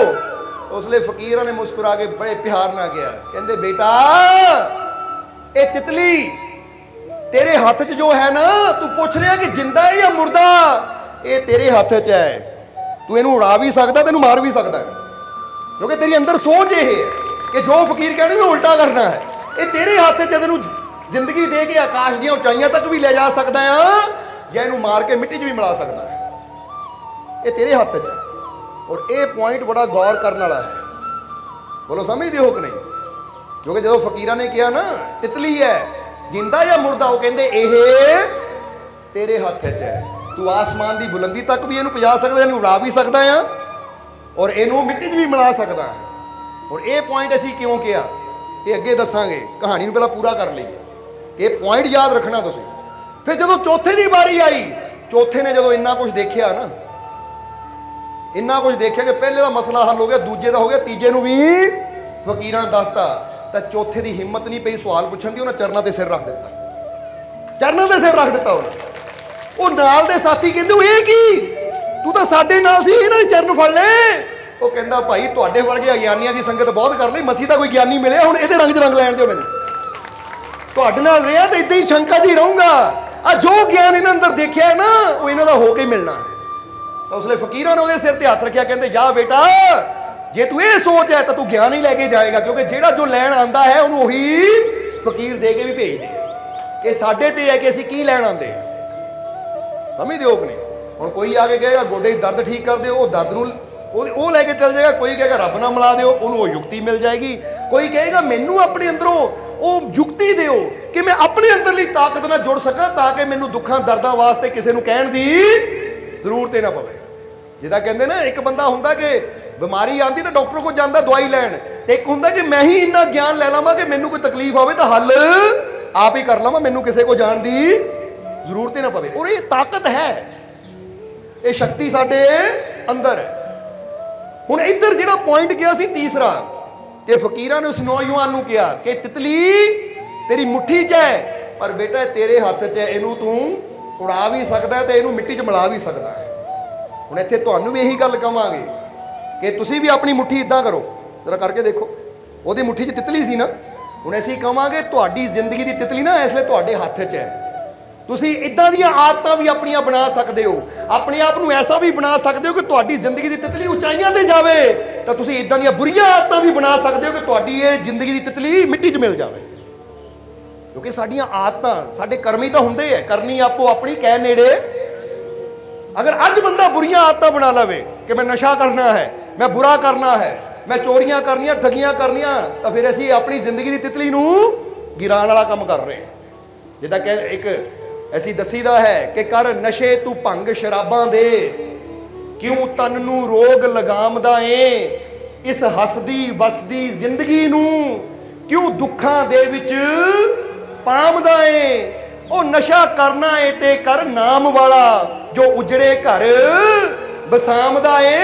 ਉਸ ਲਈ ਫਕੀਰਾਂ ਨੇ ਮੁਸਕਰਾ ਕੇ ਬੜੇ ਪਿਆਰ ਨਾਲ ਕਿਹਾ, ਕਹਿੰਦੇ ਬੇਟਾ ਇਹ ਤਿਤਲੀ ਤੇਰੇ ਹੱਥ 'ਚ ਜੋ ਹੈ ਨਾ, ਤੂੰ ਪੁੱਛ ਰਿਹਾ ਕਿ ਜਿੰਦਾ ਹੈ ਜਾਂ ਮੁਰਦਾ, ਇਹ ਤੇਰੇ ਹੱਥ 'ਚ ਹੈ। ਤੂੰ ਇਹਨੂੰ ਉਡਾ ਵੀ ਸਕਦਾ, ਤੈਨੂੰ ਮਾਰ ਵੀ ਸਕਦਾ, ਕਿਉਂਕਿ ਤੇਰੀ ਅੰਦਰ ਸੋਚ ਇਹ ਹੈ ਕਿ ਜੋ ਫਕੀਰ ਕਹਿੰਦੇ ਮੈਂ ਉਲਟਾ ਕਰਨਾ ਹੈ। ਇਹ ਤੇਰੇ ਹੱਥ 'ਚ, ਤੈਨੂੰ ਜ਼ਿੰਦਗੀ ਦੇ ਕੇ ਆਕਾਸ਼ ਦੀਆਂ ਉਚਾਈਆਂ ਤੱਕ ਵੀ ਲੈ ਜਾ ਸਕਦਾ ਆ, ਜਾਂ ਇਹਨੂੰ ਮਾਰ ਕੇ ਮਿੱਟੀ 'ਚ ਵੀ ਮਿਲਾ ਸਕਦਾ ਹੈ। ਇਹ ਤੇਰੇ ਹੱਥ 'ਚ ਹੈ। ਔਰ ਇਹ ਪੁਆਇੰਟ ਬੜਾ ਗੌਰ ਕਰਨ ਵਾਲਾ ਹੈ। ਬੋਲੋ ਸਮਝਦੇ ਹੋ ਕਿ ਨਹੀਂ? ਕਿਉਂਕਿ ਜਦੋਂ ਫਕੀਰਾਂ ਨੇ ਕਿਹਾ ਨਾ ਤਿਤਲੀ ਹੈ, ਜਿੰਦਾ ਜਾਂ ਮੁਰਦਾ, ਉਹ ਕਹਿੰਦੇ ਇਹ ਤੇਰੇ ਹੱਥ 'ਚ ਹੈ। ਤੂੰ ਆਸਮਾਨ ਦੀ ਬੁਲੰਦੀ ਤੱਕ ਵੀ ਇਹਨੂੰ ਪਹੁੰਚਾ ਸਕਦਾ, ਇਹਨੂੰ ਉਡਾ ਵੀ ਸਕਦਾ ਆ, ਔਰ ਇਹਨੂੰ ਮਿੱਟੀ 'ਚ ਵੀ ਮਿਲਾ ਸਕਦਾ ਹੈ। ਔਰ ਇਹ ਪੁਆਇੰਟ ਅਸੀਂ ਕਿਉਂ ਕਿਹਾ, ਇਹ ਅੱਗੇ ਦੱਸਾਂਗੇ, ਕਹਾਣੀ ਨੂੰ ਪਹਿਲਾਂ ਪੂਰਾ ਕਰ ਲਈਏ। ਇਹ ਪੁਆਇੰਟ ਯਾਦ ਰੱਖਣਾ ਤੁਸੀਂ। ਫਿਰ ਜਦੋਂ ਚੌਥੇ ਦੀ ਵਾਰੀ ਆਈ, ਚੌਥੇ ਨੇ ਜਦੋਂ ਇੰਨਾ ਕੁਝ ਦੇਖਿਆ ਨਾ, ਇੰਨਾ ਕੁਝ ਦੇਖਿਆ ਕਿ ਪਹਿਲੇ ਦਾ ਮਸਲਾ ਹੱਲ ਹੋ ਗਿਆ, ਦੂਜੇ ਦਾ ਹੋ ਗਿਆ, ਤੀਜੇ ਨੂੰ ਵੀ ਫਕੀਰਾਂ ਨੇ ਦੱਸਤਾ, ਤਾਂ ਚੌਥੇ ਦੀ ਹਿੰਮਤ ਨਹੀਂ ਪਈ ਸਵਾਲ ਪੁੱਛਣ ਦੀ, ਉਹਨਾਂ ਚਰਨਾਂ ਤੇ ਸਿਰ ਰੱਖ ਦਿੱਤਾ, ਚਰਨਾਂ ਤੇ ਸਿਰ ਰੱਖ ਦਿੱਤਾ ਉਹਨੇ। ਉਹ ਨਾਲ ਦੇ ਸਾਥੀ ਕਹਿੰਦੇ ਇਹ ਕੀ, ਤੂੰ ਤਾਂ ਸਾਡੇ ਨਾਲ ਸੀ, ਇਹਨਾਂ ਦੇ ਚਰਨ ਫੜ ਲੈ। ਉਹ ਕਹਿੰਦਾ ਭਾਈ ਤੁਹਾਡੇ ਵਰਗੇ ਅਗਿਆਨੀਆਂ ਦੀ ਸੰਗਤ ਬਹੁਤ ਕਰ ਲਈ, ਮਸੀਹ ਦਾ ਕੋਈ ਗਿਆਨੀ ਮਿਲਿਆ, ਹੁਣ ਇਹਦੇ ਰੰਗ 'ਚ ਰੰਗ ਲੈਣ ਦਿਓ ਮੈਨੂੰ। ਤੁਹਾਡੇ ਨਾਲ ਰਿਹਾ ਤਾਂ ਇਦਾਂ ਹੀ ਸ਼ੰਕਾ ਜੀ ਰਹੂੰਗਾ। ਆ ਜੋ ਗਿਆਨ ਇਹਨਾਂ ਅੰਦਰ ਦੇਖਿਆ ਨਾ ਉਹ ਇਹਨਾਂ ਦਾ ਹੋ ਕੇ ਮਿਲਣਾ ਹੈ। ਤਾਂ ਉਸ ਲਈ ਫਕੀਰਾਂ ਨੇ ਉਹਦੇ ਸਿਰ ਤੇ ਹੱਥ ਰੱਖਿਆ, ਕਹਿੰਦੇ ਜਾ ਬੇਟਾ ਜੇ ਤੂੰ ਇਹ ਸੋਚ ਹੈ ਤਾਂ ਤੂੰ ਗਿਆਨ ਹੀ ਲੈ ਕੇ ਜਾਏਗਾ, ਕਿਉਂਕਿ ਜਿਹੜਾ ਜੋ ਲੈਣ ਆਂਦਾ ਹੈ ਉਹਨੂੰ ਉਹੀ ਫਕੀਰ ਦੇ ਕੇ ਵੀ ਭੇਜਦੇ ਆ। ਕਿ ਸਾਡੇ ਤੇ ਹੈ ਕਿ ਅਸੀਂ ਕੀ ਲੈਣ ਆਂਦੇ ਆ, ਸਮਝਦੇ ਹੋ ਕਿ ਨਹੀਂ। ਹੁਣ ਕੋਈ ਆ ਕੇ ਕਹੇਗਾ ਗੋਡੇ ਦੀ ਦਰਦ ਠੀਕ ਕਰ ਦਿਓ, ਉਹ ਦਰਦ ਨੂੰ ਉਹ ਲੈ ਕੇ ਚੱਲ ਜਾਏਗਾ। ਕੋਈ ਕਹੇਗਾ ਰੱਬ ਨਾਲ ਮਿਲਾ ਦਿਓ, ਉਹਨੂੰ ਉਹ ਯੁਕਤੀ ਮਿਲ ਜਾਏਗੀ। ਕੋਈ ਕਹੇਗਾ ਮੈਨੂੰ ਆਪਣੇ ਅੰਦਰੋਂ ਉਹ ਯੁਕਤੀ ਦਿਓ ਕਿ ਮੈਂ ਆਪਣੇ ਅੰਦਰਲੀ ਤਾਕਤ ਨਾਲ ਜੁੜ ਸਕਾਂ, ਤਾਂ ਕਿ ਮੈਨੂੰ ਦੁੱਖਾਂ ਦਰਦਾਂ ਵਾਸਤੇ ਕਿਸੇ ਨੂੰ ਕਹਿਣ ਦੀ ਜ਼ਰੂਰਤ ਹੀ ਨਾ ਪਵੇ। ਜਿੱਦਾਂ ਕਹਿੰਦੇ ਨਾ, ਇੱਕ ਬੰਦਾ ਹੁੰਦਾ ਕਿ ਬਿਮਾਰੀ ਆਂਦੀ ਤਾਂ ਡਾਕਟਰ ਕੋਲ ਜਾਂਦਾ ਦਵਾਈ ਲੈਣ, ਤੇ ਇੱਕ ਹੁੰਦਾ ਕਿ ਮੈਂ ਹੀ ਇੰਨਾ ਗਿਆਨ ਲੈ ਲਵਾਂ ਕਿ ਮੈਨੂੰ ਕੋਈ ਤਕਲੀਫ ਆਵੇ ਤਾਂ ਹੱਲ ਆਪ ਹੀ ਕਰ ਲਵਾਂ, ਮੈਨੂੰ ਕਿਸੇ ਕੋਲ ਜਾਣ ਦੀ ਜ਼ਰੂਰਤ ਹੀ ਨਾ ਪਵੇ। ਔਰ ਇਹ ਤਾਕਤ ਹੈ, ਇਹ ਸ਼ਕਤੀ ਸਾਡੇ ਅੰਦਰ ਹੈ। ਹੁਣ ਇੱਧਰ ਜਿਹੜਾ ਪੁਆਇੰਟ ਗਿਆ ਸੀ ਤੀਸਰਾ, ਕਿ ਫਕੀਰਾਂ ਨੇ ਉਸ ਨੌਜਵਾਨ ਨੂੰ ਕਿਹਾ ਕਿ ਤਿਤਲੀ ਤੇਰੀ ਮੁੱਠੀ 'ਚ ਹੈ, ਪਰ ਬੇਟਾ ਤੇਰੇ ਹੱਥ 'ਚ ਹੈ, ਇਹਨੂੰ ਤੂੰ ਉਡਾ ਵੀ ਸਕਦਾ ਤੇ ਇਹਨੂੰ ਮਿੱਟੀ 'ਚ ਮਿਲਾ ਵੀ ਸਕਦਾ ਹੈ। ਹੁਣ ਇੱਥੇ ਤੁਹਾਨੂੰ ਵੀ ਇਹੀ ਗੱਲ ਕਵਾਂਗੇ ਕਿ ਤੁਸੀਂ ਵੀ ਆਪਣੀ ਮੁੱਠੀ ਇਦਾਂ ਕਰੋ, ਜਰਾ ਕਰਕੇ ਦੇਖੋ। ਉਹਦੀ ਮੁੱਠੀ 'ਚ ਤਿਤਲੀ ਸੀ ਨਾ, ਹੁਣ ਅਸੀਂ ਕਵਾਂਗੇ ਤੁਹਾਡੀ ਜ਼ਿੰਦਗੀ ਦੀ ਤਿਤਲੀ ਨਾ ਇਸ ਲਈ ਤੁਹਾਡੇ ਹੱਥ 'ਚ ਹੈ। ਤੁਸੀਂ ਇਦਾਂ ਦੀਆਂ ਆਦਤਾਂ ਵੀ ਆਪਣੀਆਂ ਬਣਾ ਸਕਦੇ ਹੋ, ਆਪਣੇ ਆਪ ਨੂੰ ਐਸਾ ਵੀ ਬਣਾ ਸਕਦੇ ਹੋ ਕਿ ਤੁਹਾਡੀ ਜ਼ਿੰਦਗੀ ਦੀ ਤਿਤਲੀ ਉਚਾਈਆਂ ਤੇ ਜਾਵੇ, ਤਾਂ ਤੁਸੀਂ ਇਦਾਂ ਦੀਆਂ ਬੁਰੀਆਂ ਆਦਤਾਂ ਵੀ ਬਣਾ ਸਕਦੇ ਹੋ ਕਿ ਤੁਹਾਡੀ ਇਹ ਜ਼ਿੰਦਗੀ ਦੀ ਤਿਤਲੀ ਮਿੱਟੀ 'ਚ ਮਿਲ ਜਾਵੇ। ਕਿਉਂਕਿ ਸਾਡੀਆਂ ਆਦਤਾਂ, ਸਾਡੇ ਕਰਮੀ ਤਾਂ ਹੁੰਦੇ ਹੈ, ਕਰਨੀ ਆਪੋ ਆਪਣੀ ਕਹਿ ਨੇੜੇ। ਅਗਰ ਅੱਜ ਬੰਦਾ ਬੁਰੀਆਂ ਆਦਤਾਂ ਬਣਾ ਲਵੇ ਕਿ ਮੈਂ ਨਸ਼ਾ ਕਰਨਾ ਹੈ, ਮੈਂ ਬੁਰਾ ਕਰਨਾ ਹੈ, ਮੈਂ ਚੋਰੀਆਂ ਕਰਨੀਆਂ, ਠੱਗੀਆਂ ਕਰਨੀਆਂ, ਤਾਂ ਫਿਰ ਅਸੀਂ ਆਪਣੀ ਜ਼ਿੰਦਗੀ ਦੀ ਤਿਤਲੀ ਨੂੰ ਗਿਰਾਉਣ ਵਾਲਾ ਕੰਮ ਕਰ ਰਹੇ ਹਾਂ। ਜਿੱਦਾਂ ਕਿ ਇੱਕ ਅਸੀਂ ਦੱਸੀਦਾ ਹੈ ਕਿ ਕਰ ਨਸ਼ੇ ਤੂੰ ਭੰਗ ਸ਼ਰਾਬਾਂ ਦੇ, ਕਿਉਂ ਤਨ ਨੂੰ ਰੋਗ ਲਗਾਮਦਾ ਏ, ਇਸ ਹੱਸਦੀ ਵਸਦੀ ਜ਼ਿੰਦਗੀ ਨੂੰ ਕਿਉਂ ਦੁੱਖਾਂ ਦੇ ਵਿੱਚ ਪਾਮਦਾ ਏ। ਉਹ ਨਸ਼ਾ ਕਰਨਾ ਏ ਤੇ ਕਰ ਨਾਮ ਵਾਲਾ, ਜੋ ਉਜੜੇ ਘਰ ਬਸਾਮਦਾ ਏ,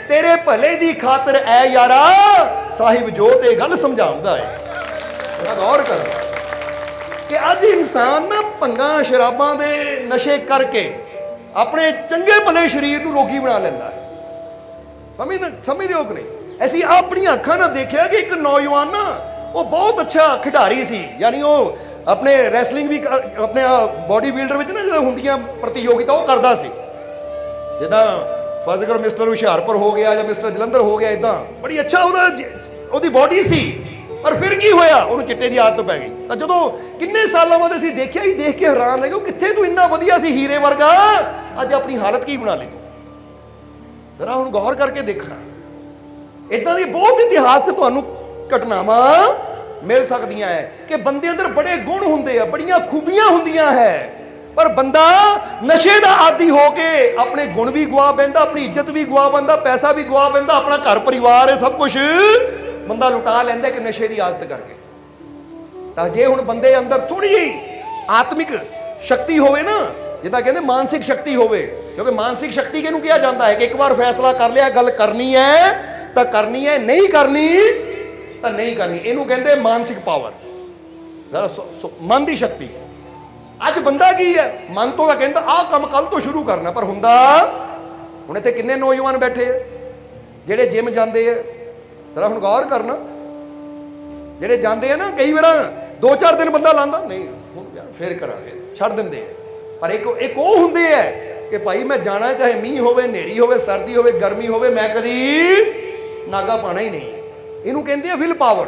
ਤੇਰੇ ਭਲੇ ਦੀ ਖਾਤਰ ਐ ਯਾਰਾ ਸਾਹਿਬ ਜੋ ਤੇ ਗੱਲ ਸਮਝਾਉਂਦਾ ਏ। ਗੌਰ ਕਰ ਕਿ ਅੱਜ ਇਨਸਾਨ ਨਾ ਭੰਗਾਂ ਸ਼ਰਾਬਾਂ ਦੇ ਨਸ਼ੇ ਕਰਕੇ ਆਪਣੇ ਚੰਗੇ ਭਲੇ ਸਰੀਰ ਨੂੰ ਰੋਗੀ ਬਣਾ ਲੈਂਦਾ ਹੈ। ਸਮਝਦੇ ਹੋ ਕਿ ਨਹੀਂ। ਅਸੀਂ ਆਪਣੀਆਂ ਅੱਖਾਂ ਨਾਲ ਦੇਖਿਆ ਕਿ ਇੱਕ ਨੌਜਵਾਨ ਨਾ ਉਹ ਬਹੁਤ ਅੱਛਾ ਖਿਡਾਰੀ ਸੀ, ਯਾਨੀ ਉਹ ਆਪਣੇ ਰੈਸਲਿੰਗ ਵੀ ਆਪਣੇ ਬੋਡੀ ਬਿਲਡਰ ਵਿੱਚ ਨਾ ਜਿਹੜਾ ਹੁੰਦੀਆਂ ਪ੍ਰਤੀਯੋਗਿਤਾ ਉਹ ਕਰਦਾ ਸੀ। ਜਿੱਦਾਂ ਫਰਜ਼ ਕਰੋ ਮਿਸਟਰ ਹੁਸ਼ਿਆਰਪੁਰ ਹੋ ਗਿਆ ਜਾਂ ਮਿਸਟਰ ਜਲੰਧਰ ਹੋ ਗਿਆ, ਇਦਾਂ ਬੜੀ ਅੱਛਾ ਉਹਦੀ ਬੋਡੀ ਸੀ। ਪਰ ਫਿਰ ਕੀ ਹੋਇਆ, ਉਹਨੂੰ ਚਿੱਟੇ ਦੀ ਆਦਤ ਪੈ ਗਈ। ਤਾਂ ਜਦੋਂ ਕਿੰਨੇ ਸਾਲਾਂ ਬਾਅਦ ਅਸੀਂ ਦੇਖਿਆ ਹੀ ਦੇਖ ਕੇ ਹੈਰਾਨ ਰਹਿ ਗਏ, ਕਿੱਥੇ ਤੂੰ ਇੰਨਾ ਵਧੀਆ ਸੀ ਹੀਰੇ ਵਰਗਾ, ਅੱਜ ਆਪਣੀ ਹਾਲਤ ਕੀ ਬਣਾ ਲਈ ਤੂੰ। ਜ਼ਰਾ ਹੁਣ ਗੌਰ ਕਰਕੇ ਦੇਖਣਾ, ਇਦਾਂ ਦੀ ਬਹੁਤ ਇਤਿਹਾਸ 'ਚ ਤੁਹਾਨੂੰ ਘਟਨਾਵਾਂ ਮਿਲ ਸਕਦੀਆਂ ਹੈ ਕਿ ਬੰਦੇ ਅੰਦਰ ਬੜੇ ਗੁਣ ਹੁੰਦੇ ਆ, ਬੜੀਆਂ ਖੂਬੀਆਂ ਹੁੰਦੀਆਂ ਹੈ, ਪਰ ਬੰਦਾ ਨਸ਼ੇ ਦਾ ਆਦੀ ਹੋ ਕੇ ਆਪਣੇ ਗੁਣ ਵੀ ਗਵਾ ਬੈਂਦਾ, ਆਪਣੀ ਇੱਜ਼ਤ ਵੀ ਗਵਾ ਬੈਂਦਾ, ਪੈਸਾ ਵੀ ਗਵਾ ਬੈਂਦਾ, ਆਪਣਾ ਘਰ ਪਰਿਵਾਰ ਹੈ ਸਭ ਕੁਝ ਬੰਦਾ ਲੁਟਾ ਲੈਂਦਾ ਕਿ ਨਸ਼ੇ ਦੀ ਆਦਤ ਕਰਕੇ। ਤਾਂ ਜੇ ਹੁਣ ਬੰਦੇ ਅੰਦਰ ਥੋੜੀ ਜਿਹੀ ਆਤਮਿਕ ਸ਼ਕਤੀ ਹੋਵੇ ਨਾ, ਜਿੱਦਾਂ ਕਹਿੰਦੇ ਮਾਨਸਿਕ ਸ਼ਕਤੀ ਹੋਵੇ, ਕਿਉਂਕਿ ਮਾਨਸਿਕ ਸ਼ਕਤੀ ਕਿਹਨੂੰ ਕਿਹਾ ਜਾਂਦਾ ਹੈ ਕਿ ਇੱਕ ਵਾਰ ਫੈਸਲਾ ਕਰ ਲਿਆ ਗੱਲ ਕਰਨੀ ਹੈ ਤਾਂ ਕਰਨੀ ਹੈ, ਨਹੀਂ ਕਰਨੀ ਤਾਂ ਨਹੀਂ ਕਰਨੀ, ਇਹਨੂੰ ਕਹਿੰਦੇ ਮਾਨਸਿਕ ਪਾਵਰ, ਮਨ ਦੀ ਸ਼ਕਤੀ। ਅੱਜ ਬੰਦਾ ਕੀ ਹੈ, ਮਨ ਤੋਂ ਤਾਂ ਕਹਿੰਦਾ ਆਹ ਕੰਮ ਕੱਲ ਤੋਂ ਸ਼ੁਰੂ ਕਰਨਾ, ਪਰ ਹੁੰਦਾ ਹੁਣ ਇੱਥੇ ਕਿੰਨੇ ਨੌਜਵਾਨ ਬੈਠੇ ਆ ਜਿਹੜੇ ਜਿਮ ਜਾਂਦੇ ਆ। ਜ਼ਰਾ ਹੁਣ ਗੌਰ ਕਰਨਾ, ਜਿਹੜੇ ਜਾਂਦੇ ਆ ਨਾ, ਕਈ ਵਾਰ 2-4 ਦਿਨ ਬੰਦਾ ਲਾਂਦਾ, ਨਹੀਂ ਹੁਣ ਫੇਰ ਕਰਾਂਗੇ, ਛੱਡ ਦਿੰਦੇ ਆ। ਪਰ ਇੱਕ ਉਹ ਹੁੰਦੇ ਆ ਕਿ ਭਾਈ ਮੈਂ ਜਾਣਾ, ਚਾਹੇ ਮੀਂਹ ਹੋਵੇ, ਹਨੇਰੀ ਹੋਵੇ, ਸਰਦੀ ਹੋਵੇ, ਗਰਮੀ ਹੋਵੇ, ਮੈਂ ਕਦੀ ਨਾਗਾ ਪਾਣਾ ਹੀ ਨਹੀਂ। ਇਹਨੂੰ ਕਹਿੰਦੇ ਆ ਵਿਲ ਪਾਵਰ,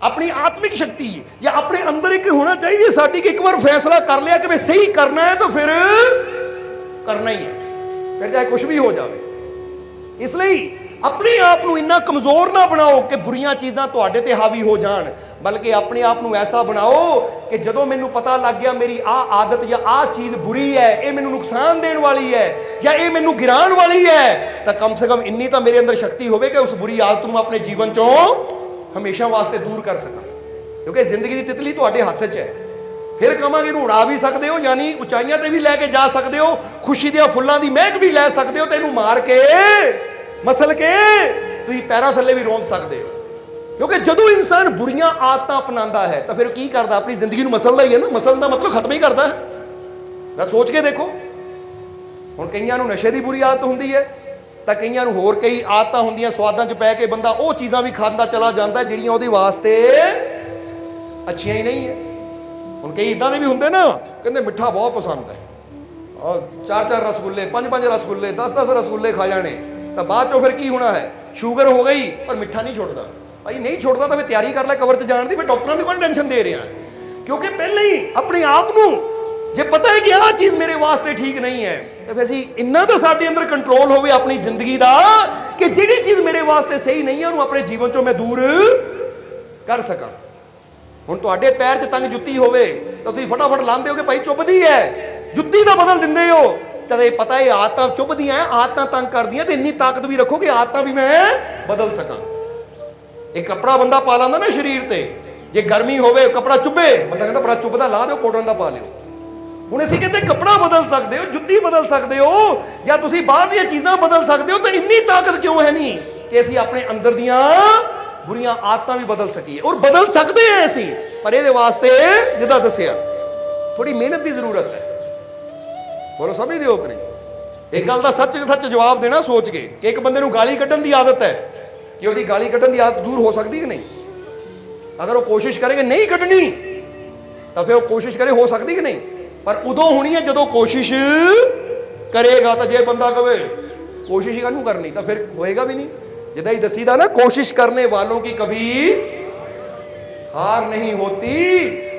ਆਪਣੀ ਆਤਮਿਕ ਸ਼ਕਤੀ। ਜਾਂ ਆਪਣੇ ਅੰਦਰ ਇੱਕ ਹੋਣਾ ਚਾਹੀਦੀ ਹੈ ਸਾਡੀ ਕਿ ਇੱਕ ਵਾਰ ਫੈਸਲਾ ਕਰ ਲਿਆ ਕਿ ਮੈਂ ਸਹੀ ਕਰਨਾ ਹੈ ਤਾਂ ਫਿਰ ਕਰਨਾ ਹੀ ਹੈ, ਫਿਰ ਚਾਹੇ ਕੁਝ ਵੀ ਹੋ ਜਾਵੇ। ਇਸ ਲਈ ਆਪਣੇ ਆਪ ਨੂੰ ਇੰਨਾ ਕਮਜ਼ੋਰ ਨਾ ਬਣਾਓ ਕਿ ਬੁਰੀਆਂ ਚੀਜ਼ਾਂ ਤੁਹਾਡੇ ਤੇ ਹਾਵੀ ਹੋ ਜਾਣ, ਬਲਕਿ ਆਪਣੇ ਆਪ ਨੂੰ ਐਸਾ ਬਣਾਓ ਕਿ ਜਦੋਂ ਮੈਨੂੰ ਪਤਾ ਲੱਗ ਗਿਆ ਮੇਰੀ ਆਹ ਆਦਤ ਜਾਂ ਆਹ ਚੀਜ਼ ਬੁਰੀ ਹੈ, ਇਹ ਮੈਨੂੰ ਨੁਕਸਾਨ ਦੇਣ ਵਾਲੀ ਹੈ ਜਾਂ ਇਹ ਮੈਨੂੰ ਗਿਰਾਉਣ ਵਾਲੀ ਹੈ, ਤਾਂ ਕਮ ਸੇ ਕਮ ਇੰਨੀ ਤਾਂ ਮੇਰੇ ਅੰਦਰ ਸ਼ਕਤੀ ਹੋਵੇ ਕਿ ਉਸ ਬੁਰੀ ਆਦਤ ਨੂੰ ਆਪਣੇ ਜੀਵਨ ਚੋਂ ਹਮੇਸ਼ਾ ਵਾਸਤੇ ਦੂਰ ਕਰ ਸਕਾਂ। ਕਿਉਂਕਿ ਜ਼ਿੰਦਗੀ ਦੀ ਤਿਤਲੀ ਤੁਹਾਡੇ ਹੱਥ 'ਚ ਹੈ। ਫਿਰ ਕਹਾਂਗੇ ਇਹਨੂੰ ਉਡਾ ਵੀ ਸਕਦੇ ਹੋ, ਯਾਨੀ ਉਚਾਈਆਂ ਤੇ ਵੀ ਲੈ ਕੇ ਜਾ ਸਕਦੇ ਹੋ, ਖੁਸ਼ੀ ਦੇ ਫੁੱਲਾਂ ਦੀ ਮਹਿਕ ਵੀ ਲੈ ਸਕਦੇ ਹੋ, ਤੇ ਇਹਨੂੰ ਮਾਰ ਕੇ ਮਸਲ ਕੇ ਤੁਸੀਂ ਪੈਰਾਂ ਥੱਲੇ ਵੀ ਰੋਂਦ ਸਕਦੇ ਹੋ। ਕਿਉਂਕਿ ਜਦੋਂ ਇਨਸਾਨ ਬੁਰੀਆਂ ਆਦਤਾਂ ਅਪਣਾਉਂਦਾ ਹੈ ਤਾਂ ਫਿਰ ਕੀ ਕਰਦਾ, ਆਪਣੀ ਜ਼ਿੰਦਗੀ ਨੂੰ ਮਸਲਦਾ ਹੀ ਹੈ ਨਾ। ਮਸਲਣ ਦਾ ਮਤਲਬ ਖਤਮ ਹੀ ਕਰਦਾ ਹੈ। ਤਾਂ ਸੋਚ ਕੇ ਦੇਖੋ, ਹੁਣ ਕਈਆਂ ਨੂੰ ਨਸ਼ੇ ਦੀ ਬੁਰੀ ਆਦਤ ਹੁੰਦੀ ਹੈ, ਤਾਂ ਕਈਆਂ ਨੂੰ ਹੋਰ ਕਈ ਆਦਤਾਂ ਹੁੰਦੀਆਂ, ਸਵਾਦਾਂ 'ਚ ਪੈ ਕੇ ਬੰਦਾ ਉਹ ਚੀਜ਼ਾਂ ਵੀ ਖਾਂਦਾ ਚਲਾ ਜਾਂਦਾ ਜਿਹੜੀਆਂ ਉਹਦੇ ਵਾਸਤੇ ਅੱਛੀਆਂ ਹੀ ਨਹੀਂ ਹੈ। कई इदां दे भी हुंदे ना, कहंदे मिठा बहुत पसंद है, और 4-4 रसगुल्ले, 5-5 रसगुल्ले, 10-10 रसगुल्ले खा जाने, तो बाद चो फिर की होना है, शुगर हो गई पर मिठा नहीं छोड़ता। भाई नहीं छोड़ता तो फिर तैयारी कर ले कबर च जाने की, फिर डॉक्टरों की कौन टेंशन दे रहे हैं, क्योंकि पहले ही अपने आप को जे पता है कि आह चीज़ मेरे वास्ते ठीक नहीं है, तो फिर असीं इन्ना तो साडे अंदर कंट्रोल होवे अपनी जिंदगी का कि जिहड़ी चीज़ मेरे वास्ते सही नहीं है उन्होंने अपने जीवन चों मैं दूर कर सकां। हुण तुहाडे पैर च तंग जुत्ती होवे तो तुसीं फटाफट लांदे हो कि भाई चुभदी है, जुत्ती तो बदल दिंदे हो, जद ये पता है आदतां चुभदियां हैं, आदतां तंग करदियां, तो इन्नी ताकत भी रखो कि आदतां भी मैं बदल सकां। एक कपड़ा बंदा पा लांदा ना शरीर ते, जे गर्मी होवे कपड़ा चुभे, बंदा कहता बड़ा चुभदा, ला दो कॉटन दा पा लिओ। हुण असीं कहते कपड़ा बदल सकते हो, जुत्ती बदल सकते हो, या तुसीं बाहर दी चीज़ां बदल सकते हो, तो इन्नी ताकत क्यों है नहीं कि असीं अपने अंदर दियां बुरियां आदतां भी बदल सकीए, और बदल सकते हैं असीं, पर इहदे वास्ते जिद्दां दस्सिया थोड़ी मेहनत की जरूरत है। बोलो समझदे हो कि नहीं? एक गल दा सच सच जवाब देना सोच के, कि एक बंदे नूं गाली कड्ढण दी आदत है, कि उसकी गाली कड्ढण की आदत दूर हो सकती है कि नहीं? अगर वो कोशिश करे कि नहीं कड्ढनी, तो फिर वो कोशिश करे हो सकती कि नहीं? पर उदों होनी है जदों कोशिश करेगा। तो जे बंदा कहे कोशिश ही काहनूं करनी, तो फिर होएगा भी नहीं। जिद्दां ही दसीदा ना, कोशिश करने वालों की कभी हार नहीं होती,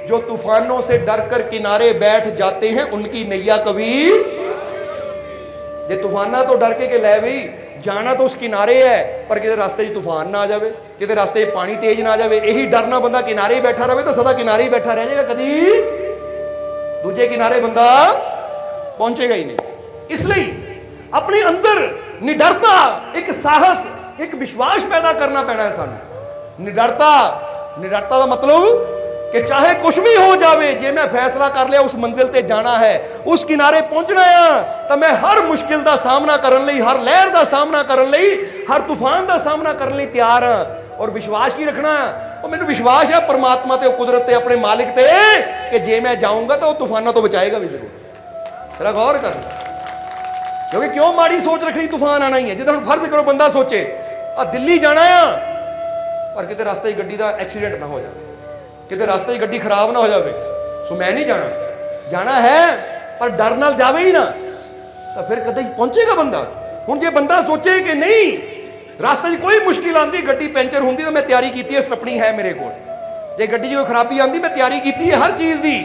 जो तूफानों से डरकर किनारे बैठ जाते हैं उनकी नैया कभी, जे तूफाना तो डर के लै भी जाना तो उस किनारे है, पर किसी रास्ते तूफान ना आ जाए, किसी रास्ते पानी तेज ना आ जाए, यही डरना बंदा किनारे ही बैठा रहे तो सदा किनारे ही बैठा रह जाएगा, कभी दूजे किनारे बंदा पहुंचेगा ही नहीं। इसलिए अपने अंदर निडरता, एक साहस, एक विश्वास पैदा करना पैना है सानू। निडरता का मतलब कि चाहे कुछ भी हो जाए, जे मैं फैसला कर लिया उस मंजिल ते जाना है, उस किनारे पहुंचना है, तो मैं हर मुश्किल का सामना करने लई, हर लहर का सामना करने लई, हर तूफान का सामना करने लई तैयार हाँ। और विश्वास की रखना, और मैनूं विश्वास है परमात्मा ते, कुदरत ते, अपने मालिक ते, कि जे मैं जाऊंगा तो तूफानों तो बचाएगा भी जरूर। जरा गौर कर, क्योंकि क्यों माड़ी सोच रखनी, तूफान आना ही है। जिद्दां फर्ज करो बंदा सोचे आ दिल्ली जाना है, पर किते रास्ते गड्डी का एक्सीडेंट ना हो जाए, किते रास्ते गड्डी खराब ना हो जाए, सो मैं नहीं जाना, जाना है पर डर नाल जावे ही ना, तो फिर कदे पहुंचेगा बंदा। हुण जे बंदा सोचे कि नहीं रास्ते कोई मुश्किल आती, गड्डी पैंचर होंदी तो मैं तैयारी की है, सपनी है मेरे को, जे गड्डी कोई खराबी आती मैं तैयारी की है हर चीज़ की,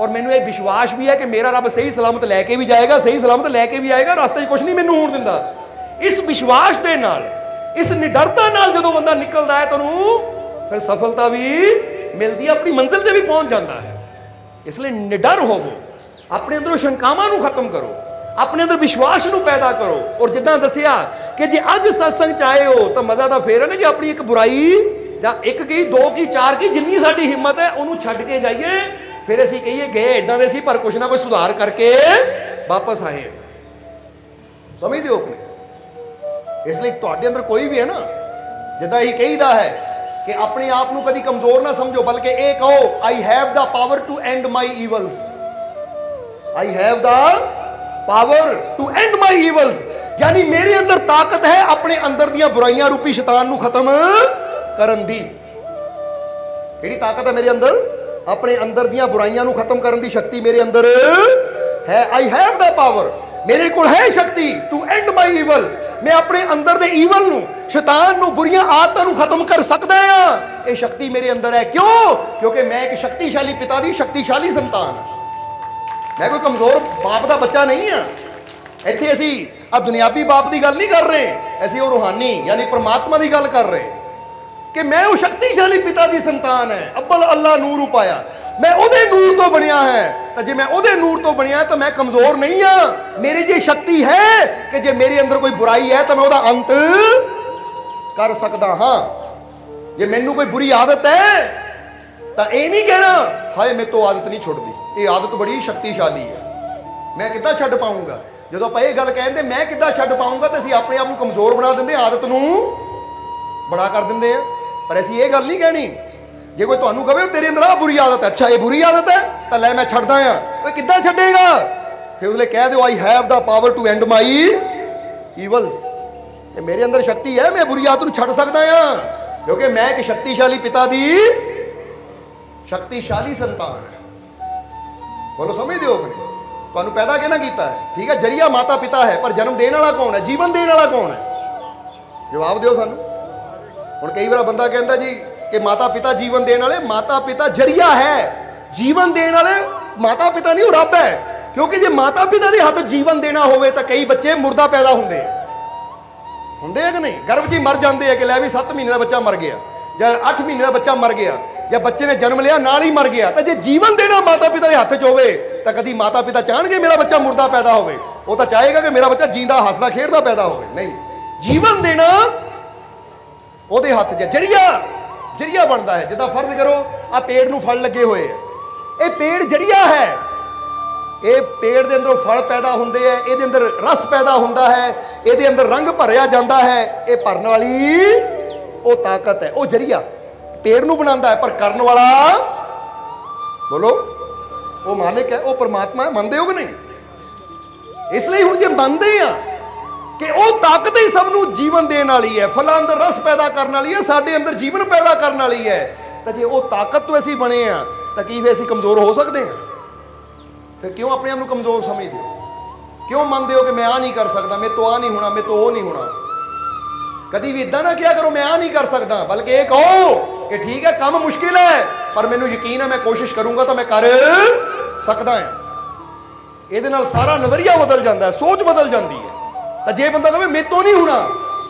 और मैनूं ये विश्वास भी है कि मेरा रब सही सलामत लैके भी जाएगा, सही सलामत लैके भी आएगा, रास्ते कुछ नहीं मैनूं होण दिंदा। इस विश्वास दे नाल, इस निडरता नाल जदों बंदा निकलदा है तो फिर सफलता भी मिलती है, अपनी मंजिल से भी पहुंच जाता है। इसलिए निडर होवो, अपने अंदरों शंकावां नूं खत्म करो, अपने अंदर विश्वास नूं पैदा करो। और जिद्दां दसिया कि जे अज सत्संग च आए हो तो मज़ा तो फिर है ना, जे अपनी एक बुराई जां एक की, दो की, चार की, जिन्नी साडी हिम्मत है उन्होंने छड्ड के जाइए, फिर असीं कहिए गए इदां दे सी पर कुछ ना कुछ सुधार करके वापस आए। समझदे हो कि नहीं? इसलिए तुहाडे अंदर कोई भी है ना, जिद्दां ही कहीदा है कि अपने आप को कभी कमजोर ना समझो, बल्कि ये कहो I have the power to end my evils, I have the power to end my evils, यानी मेरे अंदर ताकत है अपने अंदर दियां बुराइयां रूपी शैतान को खत्म करन दी। केड़ी ताकत है मेरे अंदर? अपने अंदर दियां बुराइयां को खत्म करन दी शक्ति मेरे अंदर है। आई हैव द पावर, मेरे को है शक्ति टू एंड माई ईवल, मैं अपने अंदर दे ईवल नूं, शैतान नूं, बुरियां आदतां नूं खत्म कर सकदा हां। ये शक्ति मेरे अंदर है। क्यों? क्योंकि मैं एक शक्तिशाली पिता दी शक्तिशाली संतान हां। मैं कोई कमजोर बाप दा बच्चा नहीं हां। इत्थे असीं आ दुनियावी बाप की गल नहीं कर रहे, असीं वो रूहानी यानी परमात्मा की गल कर रहे कि मैं वो शक्तिशाली पिता की संतान है। अब्बल अल्लाह नूर उपाया, मैं उहदे नूर तो बनिया है, तो जे मैं उहदे नूर तो बनिया तो मैं कमजोर नहीं हाँ। मेरी जी शक्ति है कि जे मेरे अंदर कोई बुराई है तो मैं उहदा अंत कर सकदा हाँ। जे मैनू कोई बुरी आदत है तो ये नहीं कहना हाय मैं तो आदत नहीं छुड़ती, ये आदत बड़ी शक्तिशाली है, मैं किद्दां छड्ड पाऊंगा। जो आप ये गल कहते मैं किद्दां छड्ड पाऊंगा, तो असीं अपने आप को कमजोर बना देंगे, आदत नूं बड़ा कर देंगे हैं। पर असीं ये गल नहीं कहनी, जे कोई तुहानूं कहे तेरे अंदर आ बुरी आदत है, अच्छा ये बुरी आदत है तो लै मैं छड्डदा हां, कोई किद्दां छड्डेगा? फिर उसले कह दो I have the power to end my evils, मेरे अंदर शक्ति है, मैं बुरी आदत नूं छड्ड सकदा हां, क्योंकि मैं एक शक्तिशाली पिता दी शक्तिशाली संतान है। बोलो समझते हो कि नहीं? ਤੁਹਾਨੂੰ ਪੈਦਾ ਕਿਹਨਾਂ ਕੀਤਾ ਹੈ? ਠੀਕ ਹੈ, ਜਰੀਆ ਮਾਤਾ ਪਿਤਾ ਹੈ, ਪਰ ਜਨਮ ਦੇਣ ਵਾਲਾ ਕੌਣ ਹੈ? ਜੀਵਨ ਦੇਣ ਵਾਲਾ ਕੌਣ ਹੈ? ਜਵਾਬ ਦਿਓ ਸਾਨੂੰ। ਹੁਣ ਕਈ ਵਾਰ ਬੰਦਾ ਕਹਿੰਦਾ ਜੀ ਕਿ ਮਾਤਾ ਪਿਤਾ ਜੀਵਨ ਦੇਣ ਵਾਲੇ, ਮਾਤਾ ਪਿਤਾ ਜਰੀਆ ਹੈ, ਜੀਵਨ ਦੇਣ ਵਾਲੇ ਮਾਤਾ ਪਿਤਾ ਨਹੀਂ, ਉਹ ਰੱਬ ਹੈ। ਕਿਉਂਕਿ ਜੇ ਮਾਤਾ ਪਿਤਾ ਦੇ ਹੱਥ ਜੀਵਨ ਦੇਣਾ ਹੋਵੇ ਤਾਂ ਕਈ ਬੱਚੇ ਮੁਰਦਾ ਪੈਦਾ ਹੁੰਦੇ ਆ ਕਿ ਨਹੀਂ? ਗਰਭ 'ਚ ਹੀ ਮਰ ਜਾਂਦੇ ਆ ਕਿ ਲੈ ਵੀ 7 ਮਹੀਨੇ ਦਾ ਬੱਚਾ ਮਰ ਗਿਆ ਜਾਂ 8 ਮਹੀਨੇ ਦਾ ਬੱਚਾ ਮਰ ਗਿਆ ਜਾਂ ਬੱਚੇ ਨੇ ਜਨਮ ਲਿਆ ਨਾਲ ਹੀ ਮਰ ਗਿਆ। ਤਾਂ ਜੇ ਜੀਵਨ ਦੇਣਾ ਮਾਤਾ ਪਿਤਾ ਦੇ ਹੱਥ 'ਚ ਹੋਵੇ ਤਾਂ ਕਦੀ ਮਾਤਾ ਪਿਤਾ ਚਾਹਣਗੇ ਮੇਰਾ ਬੱਚਾ ਮੁਰਦਾ ਪੈਦਾ ਹੋਵੇ? ਉਹ ਤਾਂ ਚਾਹੇਗਾ ਕਿ ਮੇਰਾ ਬੱਚਾ ਜੀਂਦਾ ਹੱਸਦਾ ਖੇਡਦਾ ਪੈਦਾ ਹੋਵੇ। ਨਹੀਂ, ਜੀਵਨ ਦੇਣਾ ਉਹਦੇ ਹੱਥ 'ਚ ਜਰੀਆ ਬਣਦਾ ਹੈ। ਜਿੱਦਾਂ ਫਰਜ਼ ਕਰੋ ਆ ਪੇੜ ਨੂੰ ਫਲ ਲੱਗੇ ਹੋਏ ਆ, ਇਹ ਪੇੜ ਜਰੀਆ ਹੈ। ਇਹ ਪੇੜ ਦੇ ਅੰਦਰੋਂ ਫਲ ਪੈਦਾ ਹੁੰਦੇ ਆ, ਇਹਦੇ ਅੰਦਰ ਰਸ ਪੈਦਾ ਹੁੰਦਾ ਹੈ, ਇਹਦੇ ਅੰਦਰ ਰੰਗ ਭਰਿਆ ਜਾਂਦਾ ਹੈ। ਇਹ ਭਰਨ ਵਾਲੀ ਉਹ ਤਾਕਤ ਹੈ, ਉਹ ਜਰੀਆ ਪੇੜ ਨੂੰ ਬਣਾਉਂਦਾ ਹੈ। ਪਰ ਕਰਨ ਵਾਲਾ ਬੋਲੋ ਉਹ ਮਾਲਿਕ ਹੈ, ਉਹ ਪਰਮਾਤਮਾ ਹੈ। ਮੰਨਦੇ ਹੋ ਕਿ ਨਹੀਂ? ਇਸ ਲਈ ਹੁਣ ਜੇ ਮੰਨਦੇ ਆ ਕਿ ਉਹ ਤਾਕਤ ਹੀ ਸਭ ਨੂੰ ਜੀਵਨ ਦੇਣ ਵਾਲੀ ਹੈ, ਫਲਾਂ ਅੰਦਰ ਰਸ ਪੈਦਾ ਕਰਨ ਵਾਲੀ ਹੈ, ਸਾਡੇ ਅੰਦਰ ਜੀਵਨ ਪੈਦਾ ਕਰਨ ਵਾਲੀ ਹੈ, ਤਾਂ ਜੇ ਉਹ ਤਾਕਤ ਤੋਂ ਅਸੀਂ ਬਣੇ ਆ ਤਾਂ ਕੀ ਫਿਰ ਅਸੀਂ ਕਮਜ਼ੋਰ ਹੋ ਸਕਦੇ ਹਾਂ? ਫਿਰ ਕਿਉਂ ਆਪਣੇ ਆਪ ਨੂੰ ਕਮਜ਼ੋਰ ਸਮਝਦੇ ਹੋ? ਕਿਉਂ ਮੰਨਦੇ ਹੋ ਕਿ ਮੈਂ ਆ ਨਹੀਂ ਕਰ ਸਕਦਾ, ਮੇਰੇ ਤੋਂ ਆ ਨਹੀਂ ਹੋਣਾ, ਮੇਰੇ ਤੋਂ ਉਹ ਨਹੀਂ ਹੋਣਾ? ਕਦੀ ਵੀ ਇਦਾਂ ਨਾ ਕਿਹਾ ਕਰੋ ਮੈਂ ਆ ਨਹੀਂ ਕਰ ਸਕਦਾ, ਬਲਕਿ ਇਹ ਕਹੋ ਕਿ ਠੀਕ ਹੈ ਕੰਮ ਮੁਸ਼ਕਿਲ ਹੈ ਪਰ ਮੈਨੂੰ ਯਕੀਨ ਹੈ ਮੈਂ ਕੋਸ਼ਿਸ਼ ਕਰੂੰਗਾ ਤਾਂ ਮੈਂ ਕਰ ਸਕਦਾ ਹਾਂ। ਇਹਦੇ ਨਾਲ ਸਾਰਾ ਨਜ਼ਰੀਆ ਬਦਲ ਜਾਂਦਾ ਹੈ, ਸੋਚ ਬਦਲ ਜਾਂਦੀ ਹੈ। ਤਾਂ ਜੇ ਬੰਦਾ ਕਹੇ ਮੇਰੇ ਤੋਂ ਨਹੀਂ ਹੋਣਾ,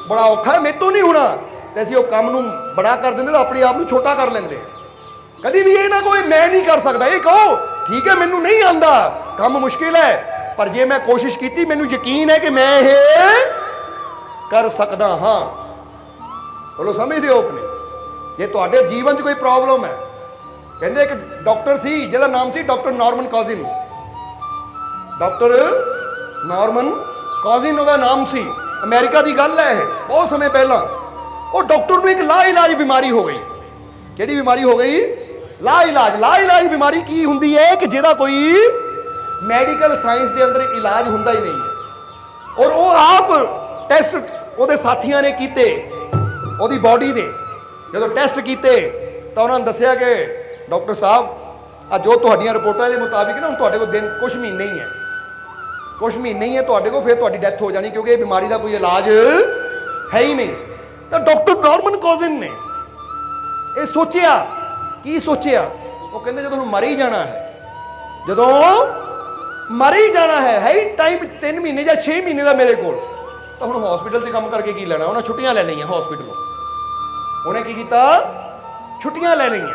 ਬੜਾ ਔਖਾ ਹੈ, ਮੇਰੇ ਤੋਂ ਨਹੀਂ ਹੋਣਾ, ਤੇ ਅਸੀਂ ਉਹ ਕੰਮ ਨੂੰ ਬੜਾ ਕਰ ਦਿੰਦੇ ਤਾਂ ਆਪਣੇ ਆਪ ਨੂੰ ਛੋਟਾ ਕਰ ਲੈਂਦੇ ਹਾਂ। ਕਦੀ ਵੀ ਇਹ ਨਾ ਕੋਈ ਮੈਂ ਨਹੀਂ ਕਰ ਸਕਦਾ, ਇਹ ਕਹੋ ਠੀਕ ਹੈ ਮੈਨੂੰ ਨਹੀਂ ਆਉਂਦਾ, ਕੰਮ ਮੁਸ਼ਕਿਲ ਹੈ, ਪਰ ਜੇ ਮੈਂ ਕੋਸ਼ਿਸ਼ ਕੀਤੀ ਮੈਨੂੰ ਯਕੀਨ ਹੈ ਕਿ ਮੈਂ ਇਹ ਕਰ ਸਕਦਾ ਹਾਂ। ਬੋਲੋ ਸਮਝਦੇ ਹੋ ਕਿ ਨਹੀਂ? ਜੇ ਤੁਹਾਡੇ ਜੀਵਨ 'ਚ ਕੋਈ ਪ੍ਰੋਬਲਮ ਹੈ, ਕਹਿੰਦੇ ਇੱਕ ਡਾਕਟਰ ਸੀ ਜਿਹਦਾ ਨਾਮ ਸੀ ਡਾਕਟਰ ਨਾਰਮਨ ਕਾਜ਼ਿਨ। ਡਾਕਟਰ ਨਾਰਮਨ ਕਾਜ਼ਿਨ ਉਹਦਾ ਨਾਮ ਸੀ, ਅਮਰੀਕਾ ਦੀ ਗੱਲ ਹੈ ਇਹ, ਬਹੁਤ ਸਮੇਂ ਪਹਿਲਾਂ। ਉਹ ਡਾਕਟਰ ਨੂੰ ਇੱਕ ਲਾ ਇਲਾਜ ਬਿਮਾਰੀ ਹੋ ਗਈ। ਕਿਹੜੀ ਬਿਮਾਰੀ ਹੋ ਗਈ? ਲਾ ਇਲਾਜ ਬਿਮਾਰੀ ਕੀ ਹੁੰਦੀ ਹੈ ਕਿ ਜਿਹਦਾ ਕੋਈ ਮੈਡੀਕਲ ਸਾਇੰਸ ਦੇ ਅੰਦਰ ਇਲਾਜ ਹੁੰਦਾ ਹੀ ਨਹੀਂ ਹੈ। ਔਰ ਉਹ ਆਪ ਟੈਸਟ ਉਹਦੇ ਸਾਥੀਆਂ ਨੇ ਕੀਤੇ, ਉਹਦੀ ਬਾਡੀ ਦੇ ਜਦੋਂ ਟੈਸਟ ਕੀਤੇ ਤਾਂ ਉਹਨਾਂ ਨੇ ਦੱਸਿਆ ਕਿ ਡਾਕਟਰ ਸਾਹਿਬ ਆ ਜੋ ਤੁਹਾਡੀਆਂ ਰਿਪੋਰਟਾਂ ਦੇ ਮੁਤਾਬਿਕ ਨਾ ਹੁਣ ਤੁਹਾਡੇ ਕੋਲ ਦਿਨ ਕੁਝ ਮਹੀਨੇ ਹੀ ਹੈ ਤੁਹਾਡੇ ਕੋਲ, ਫਿਰ ਤੁਹਾਡੀ ਡੈਥ ਹੋ ਜਾਣੀ ਕਿਉਂਕਿ ਇਹ ਬਿਮਾਰੀ ਦਾ ਕੋਈ ਇਲਾਜ ਹੈ ਹੀ ਨਹੀਂ। ਤਾਂ ਡਾਕਟਰ ਨਾਰਮਨ ਕਾਜ਼ਿਨ ਨੇ ਇਹ ਸੋਚਿਆ, ਕੀ ਸੋਚਿਆ? ਉਹ ਕਹਿੰਦੇ ਜਦੋਂ ਮਰ ਹੀ ਜਾਣਾ ਹੈ ਹੀ ਟਾਈਮ 3 ਮਹੀਨੇ ਜਾਂ 6 ਮਹੀਨੇ ਦਾ ਮੇਰੇ ਕੋਲ, ਤਾਂ ਹੁਣ ਹਸਪੀਟਲ 'ਚ ਕੰਮ ਕਰਕੇ ਕੀ ਲੈਣਾ? ਉਹਨਾਂ ਛੁੱਟੀਆਂ ਲੈ ਲਈਆਂ ਹਸਪੀਟਲੋਂ। ਉਹਨੇ ਕੀ ਕੀਤਾ? ਛੁੱਟੀਆਂ ਲੈ ਲਈਆਂ।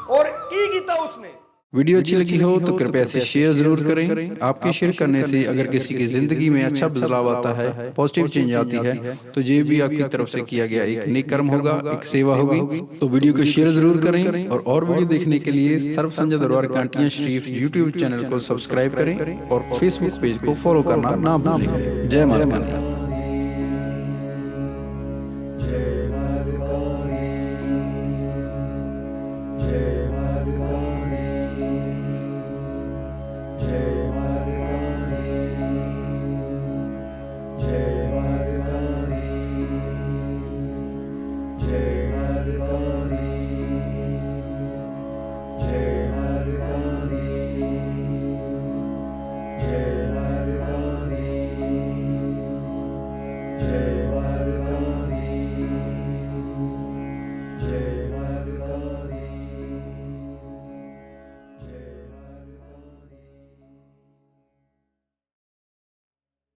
और की कीता उसने। वीडियो अच्छी लगी हो तो कृपया इसे शेयर जरूर करें। आपके शेयर करने से अगर किसी की जिंदगी में अच्छा बदलाव आता है, पॉजिटिव चेंज आती है, तो ये भी आपकी तरफ से किया गया एक नेक कर्म होगा, एक सेवा होगी। तो वीडियो को शेयर जरूर करें और वीडियो देखने के लिए सर्व संजय दरबार कांटियां शरीफ यूट्यूब चैनल को सब्सक्राइब करें और फेसबुक पेज को फॉलो करना ना भूलें। जय माता दी।